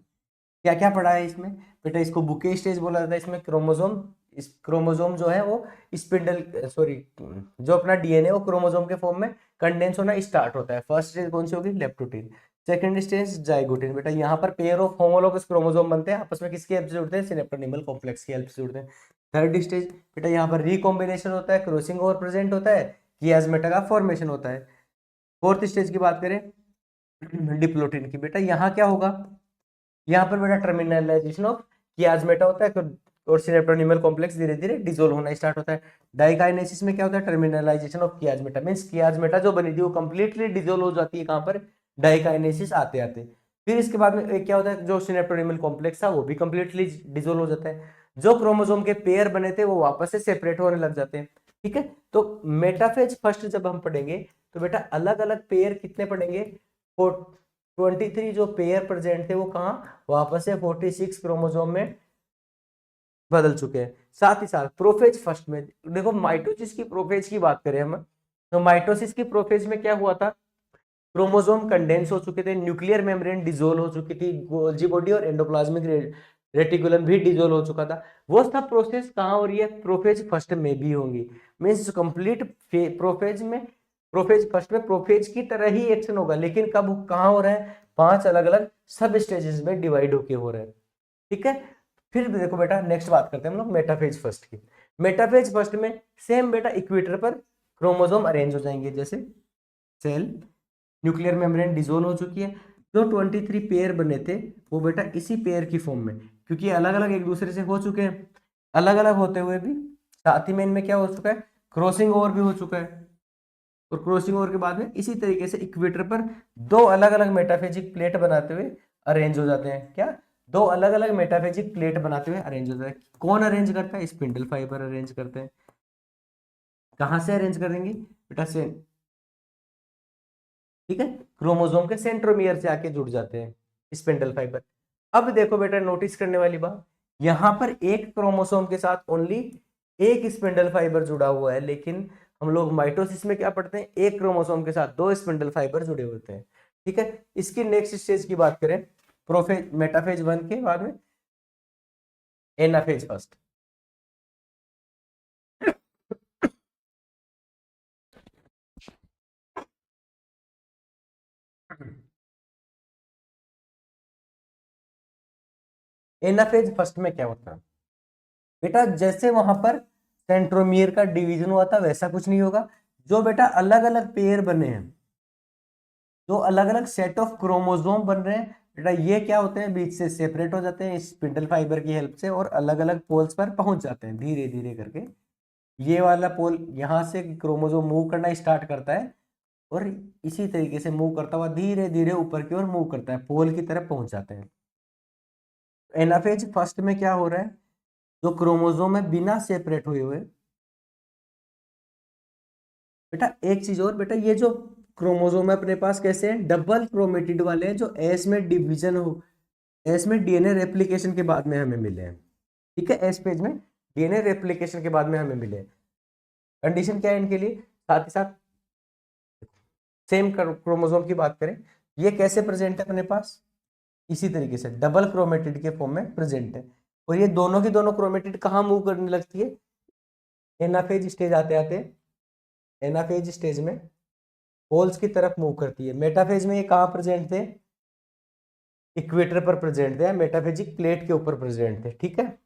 क्या क्या पढ़ा है इसमें? बेटा इसको बुके स्टेज बोला जाता है। इसमें क्रोमोसोम, इस क्रोमोसोम जो है वो स्पिंडल सॉरी जो अपना डीएनए वो क्रोमोसोम के फॉर्म में कंडेंस होना स्टार्ट होता है। फर्स्ट स्टेज कौन सी होगी? लेप्टोटीन। Second stage zygotene. बेटा यहाँ पर पेयर ऑफ होमोलोगस क्रोमोसोम बनते हैं, आपस में किसकी हेल्प से जुड़ते हैं? सिनेप्टोनिमल कॉम्प्लेक्स की हेल्प से जुड़ते हैं। थर्ड स्टेज बेटा यहाँ पर रिकॉम्बिनेशन होता है, क्रॉसिंग ओवर प्रेजेंट होता है, कियासमेटा का फॉर्मेशन होता है। फोर्थ स्टेज की बात करें डिप्लोटीन की, बेटा यहाँ क्या होगा? यहाँ पर बेटा टर्मिनलाइजेशन ऑफ कियासमेटा होता है और सिनेप्टोनिमल कॉम्प्लेक्स धीरे धीरे डिसोल्व होना स्टार्ट होता है। डाइकाइनेसिस में क्या होता है? टर्मिनलाइजेशन ऑफ कियासमेटा, मींस कियासमेटा जो बनी थी वो कंप्लीटली डिसोल्व हो जाती है कहाँ पर? डाइकाइनेसिस आते आते। फिर इसके बाद में एक क्या होता है? जो सिनेप्टोनिमल कॉम्प्लेक्स था वो भी कंप्लीटली डिसोल्व हो जाता है। जो क्रोमोसोम के पेयर बने थे वो वापस से सेपरेट होने लग जाते हैं। ठीक है, तो मेटाफेज फर्स्ट जब हम पढ़ेंगे तो बेटा अलग अलग पेयर कितने पढ़ेंगे? 23 जो पेयर प्रेजेंट थे वो कहाँ? वापस से 46 क्रोमोसोम में बदल चुके हैं। साथ ही साथ प्रोफेज फर्स्ट में देखो, माइटोसिस की प्रोफेज की बात करें हम, तो माइटोसिस की प्रोफेज में क्या हुआ था? क्रोमोसोम कंडेंस हो चुके थे, न्यूक्लियर मेम्ब्रेन डिसोल्व हो चुकी थी, गोल्जी बॉडी और एंडोप्लाज्मिक रेटिकुलम भी डिसोल्व हो चुका था। वो सब प्रोसेस कहाँ हो रही है? प्रोफेज फर्स्ट में भी होंगी। मीन्स कंप्लीट प्रोफेज में, प्रोफेज फर्स्ट में प्रोफेज की तरह ही एक्शन होगा, लेकिन कब कहाँ हो रहा है? 5 अलग अलग सब स्टेजेस में डिवाइड होके हो रहा है। ठीक है, फिर देखो बेटा नेक्स्ट बात करते हैं हम लोग मेटाफेज फर्स्ट की। मेटाफेज फर्स्ट में सेम बेटा इक्वेटर पर क्रोमोसोम अरेंज हो जाएंगे, जैसे सेल, न्यूक्लियर मेम्ब्रेन डिसोल्व हो चुकी है, जो 23 पेयर बने थे वो बेटा इसी पेयर की फॉर्म में, क्योंकि अलग अलग एक दूसरे से हो चुके हैं, अलग अलग होते हुए भी साथ ही में इनमें क्या हो चुका है? क्रॉसिंग ओवर भी हो चुका है। और क्रॉसिंग ओवर के बाद में इसी तरीके से इक्वेटर पर दो अलग अलग मेटाफेजिक प्लेट बनाते हुए अरेंज हो जाते हैं। क्या? दो अलग अलग मेटाफेजिक प्लेट बनाते हुए अरेंज हो जाते हैं। कौन अरेंज करता है? स्पिंडल फाइबर अरेंज करते हैं। कहाँ से अरेंज करेंगे बेटा? से, ठीक है, क्रोमोसोम के सेंट्रोमियर से आके जुड़ जाते हैं स्पिंडल फाइबर। अब देखो बेटा नोटिस करने वाली बात, यहां पर एक क्रोमोसोम के साथ ओनली एक स्पिंडल फाइबर जुड़ा हुआ है, लेकिन हम लोग माइटोसिस में क्या पढ़ते हैं? एक क्रोमोसोम के साथ दो स्पिंडल फाइबर जुड़े होते हैं। ठीक है, इसकी नेक्स्ट स्टेज की बात करें, प्रोफेज मेटाफेज 1 के बाद में एनाफेज फर्स्ट। एनाफेज फर्स्ट में क्या होता है बेटा? जैसे वहां पर सेंट्रोमियर का डिवीजन हुआ था वैसा कुछ नहीं होगा। जो बेटा अलग अलग पेयर बने हैं, जो अलग अलग सेट ऑफ क्रोमोसोम बन रहे हैं बेटा, ये क्या होते हैं? बीच से सेपरेट हो जाते हैं स्पिंडल फाइबर की हेल्प से और अलग अलग पोल्स पर पहुंच जाते हैं धीरे धीरे करके। ये वाला पोल यहाँ से क्रोमोसोम मूव करना स्टार्ट करता है और इसी तरीके से मूव करता हुआ धीरे धीरे ऊपर की ओर मूव करता है, पोल की तरफ पहुंच जाते हैं। एनाफेज फर्स्ट में क्या हो रहा है? जो क्रोमोसोम है बिना सेपरेट हुए हुए, बेटा एक चीज और, बेटा ये जो क्रोमोसोम है अपने पास कैसे हैं? डबल क्रोमेटिड वाले हैं, जो एस में डिवीजन हो, एस में डीएनए रेप्लिकेशन के बाद में हमें मिले हैं। ठीक है, एस पेज में डीएनए रेप्लिकेशन के बाद में हमें मिले। कंडीशन क्या है इनके लिए? साथ ही साथ सेम क्रोमोसोम की बात करें, ये कैसे प्रेजेंट है अपने पास? इसी तरीके से डबल क्रोमेटिड के फॉर्म में प्रेजेंट है। और ये दोनों की दोनों क्रोमेटिड कहाँ मूव करने लगती है? एनाफेज स्टेज आते आते, एनाफेज स्टेज में पोल्स की तरफ मूव करती है। मेटाफेज में ये कहाँ प्रेजेंट थे? इक्वेटर पर प्रेजेंट थे, मेटाफेजिक प्लेट के ऊपर प्रेजेंट थे, ठीक है।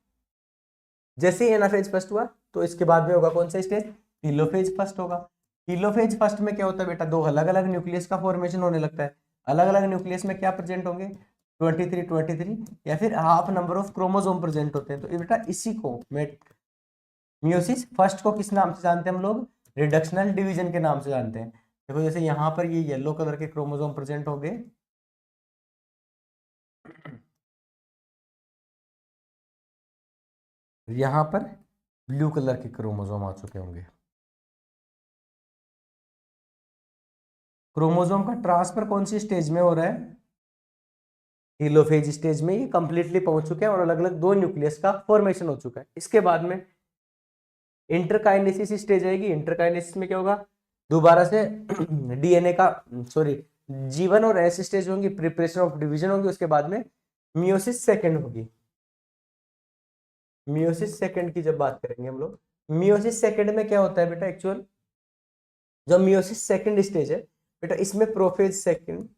जैसे ही एनाफेज फर्स्ट हुआ तो इसके बाद में होगा कौन सा स्टेज? टीलोफेज फर्स्ट होगा। टीलोफेज फर्स्ट में क्या होता है बेटा? दो अलग अलग न्यूक्लियस का फॉर्मेशन होने लगता है। अलग अलग न्यूक्लियस में क्या प्रेजेंट होंगे? 23 या फिर half number of chromosome present होते हैं। तो ये बेटा इसी को मियोसिस फर्स्ट को किस नाम से जानते हैं हम लोग? रिडक्शनल डिवीजन के नाम से जानते हैं। देखो जैसे यहाँ पर ये येलो कलर के क्रोमोसोम प्रेजेंट होंगे, यहाँ पर ब्लू कलर के क्रोमोसोम आ चुके होंगे। क्रोमोसोम का ट्रांसफर कौन सी स्टेज में हो रहा है? टीलोफेज स्टेज में ये कंप्लीटली पहुंच चुके हैं और अलग अलग दो न्यूक्लियस का फॉर्मेशन हो चुका है। इसके बाद में इंटरकाइनेसिस स्टेज आएगी। इंटरकाइनेसिस में क्या होगा? दोबारा से डीएनए का सॉरी G1 और S स्टेज होंगी, प्रिपरेशन ऑफ डिवीजन होगी। उसके बाद में मियोसिस सेकंड होगी। मियोसिस सेकंड की जब बात करेंगे हम लोग, मियोसिस सेकंड में क्या होता है बेटा? एक्चुअल जो मियोसिस सेकंड स्टेज है बेटा, इसमें prophase second,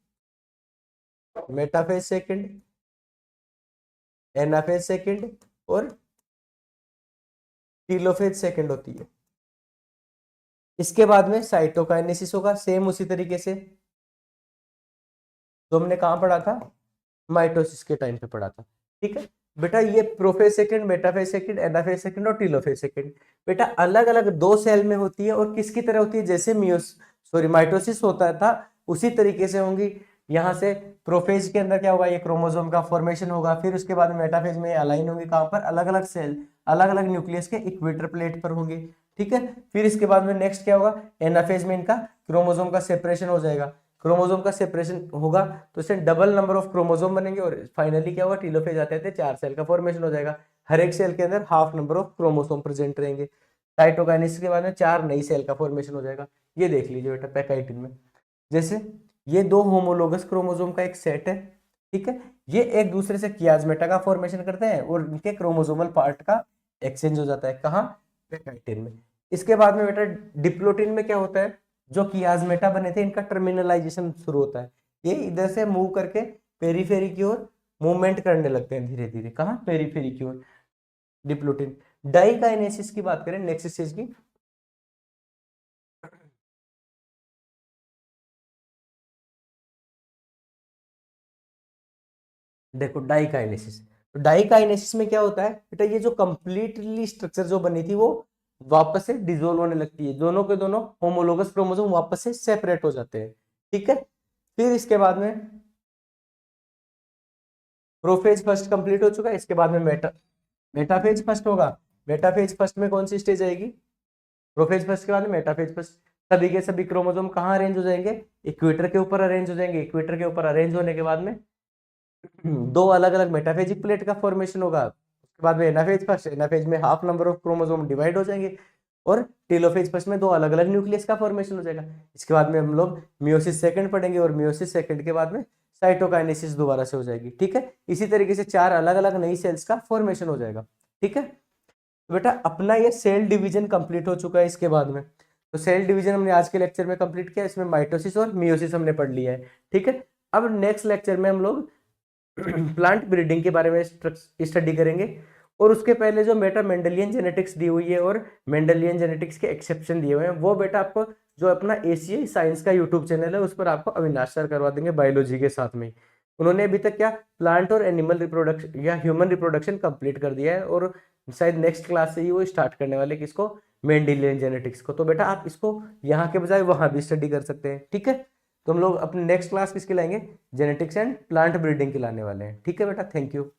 metaphase second, anaphase second और टीलोफेज सेकंड होती है। इसके बाद में साइटोकाइनेसिस होगा, सेम उसी तरीके से जो हमने कहाँ पढ़ा था? माइटोसिस के टाइम पे पढ़ा था, ठीक है बेटा। ये prophase second, metaphase second, anaphase second और टीलोफेज सेकंड बेटा अलग अलग दो सेल में होती है और किसकी तरह होती है? जैसे माइटोसिस होता था उसी तरीके से होंगी। यहाँ से प्रोफेज के अंदर क्या होगा? ये क्रोमोसोम का फॉर्मेशन होगा। फिर उसके बाद में मेटाफेज में अलाइन होंगे, कहाँ पर? अलग अलग सेल अलग अलग न्यूक्लियस के इक्वेटर प्लेट पर होंगे, ठीक है। फिर इसके बाद में नेक्स्ट क्या होगा? एनाफेज में इनका क्रोमोसोम का सेपरेशन हो जाएगा। क्रोमोसोम का सेपरेशन होगा तो इससे डबल नंबर ऑफ क्रोमोसोम बनेंगे और फाइनली क्या होगा? टीलोफेज आते थे, 4 सेल का फॉर्मेशन हो जाएगा। हर एक सेल के अंदर half number of chromosome present रहेंगे। साइटोकाइनेसिस के बाद में 4 नई सेल का फॉर्मेशन हो जाएगा। ये देख लीजिए बेटा पैकाइटिन में, जैसे ये दो होमोलोगस क्रोमोसोम का एक सेट है, ठीक है। ये एक दूसरे से कियाजमेटा का फॉर्मेशन करते हैं और इनके क्रोमोसोमल पार्ट का एक्सचेंज हो जाता है। कहाँ? पैकाइटिन में। इसके बाद में बेटा डिप्लोटिन में क्या होता है? जो कियाजमेटा बने थे इनका टर्मिनलाइजेशन शुरू होता है। ये इधर से मूव करके पेरीफेरी की ओर मूवमेंट करने लगते हैं धीरे धीरे। कहाँ? पेरीफेरी की ओर। डिप्लोटिन। डाइकाइनेसिस की बात करें नेक्स्ट स्टेज की, देखो डाइकाइनेसिस। तो डाइकाइनेसिस में क्या होता है बेटा? ये जो कंप्लीटली स्ट्रक्चर जो बनी थी वो वापस से डिसोल्व होने लगती है। दोनों के दोनों होमोलोगस क्रोमोसोम वापस से सेपरेट हो जाते हैं, ठीक है। फिर इसके बाद में प्रोफेज फर्स्ट कंप्लीट हो चुका है। इसके बाद में मेटाफेज फर्स्ट होगा। मेटाफेज फर्स्ट में कौन सी स्टेज आएगी? प्रोफेज फर्स्ट के बाद में मेटाफेज फर्स्ट। सभी के सभी क्रोमोसोम कहाँ अरेंज हो जाएंगे? इक्वेटर के ऊपर अरेंज हो जाएंगे। इक्वेटर के ऊपर अरेंज होने के बाद में दो अलग अलग मेटाफेजिक प्लेट का फॉर्मेशन होगा। उसके बाद में एनाफेज फर्स्ट, एनाफेज में half number of chromosome divide हो जाएंगे और टेलोफेज फर्स्ट में दो अलग अलग न्यूक्लियस का फॉर्मेशन हो जाएगा। इसके बाद में हम लोग मियोसिस सेकंड पढ़ेंगे और मियोसिस सेकंड के बाद में साइटोकाइनेसिस दोबारा से हो जाएगी, ठीक है। इसी तरीके से 4 अलग अलग नई सेल्स का फॉर्मेशन हो जाएगा, ठीक है। तो बेटा अपना ये सेल डिवीजन कंप्लीट हो चुका है। इसके बाद में तो सेल डिवीजन हमने आज के लेक्चर में कंप्लीट किया। इसमें माइटोसिस और मियोसिस हमने पढ़ लिया है, ठीक है। अब नेक्स्ट लेक्चर में हम लोग प्लांट ब्रीडिंग के बारे में स्टडी करेंगे और उसके पहले जो बेटा मेंडेलियन जेनेटिक्स दी हुई है और मेंडेलियन जेनेटिक्स के एक्सेप्शन दिए हुए हैं वो बेटा आपको जो अपना एसीआई साइंस का यूट्यूब चैनल है उस पर आपको अविनाश सर करवा देंगे बायोलॉजी के साथ में। उन्होंने अभी तक क्या प्लांट और एनिमल रिप्रोडक्शन या ह्यूमन रिप्रोडक्शन कंप्लीट कर दिया है और शायद नेक्स्ट क्लास से ही वो स्टार्ट करने वाले किसको? मेंडेलियन जेनेटिक्स को। तो बेटा आप इसको यहाँ के बजाय वहाँ भी स्टडी कर सकते हैं, ठीक है। तो हम लोग अपने नेक्स्ट क्लास किसकी लाएंगे? जेनेटिक्स एंड प्लांट ब्रीडिंग की लाने वाले हैं, ठीक है बेटा। Thank you.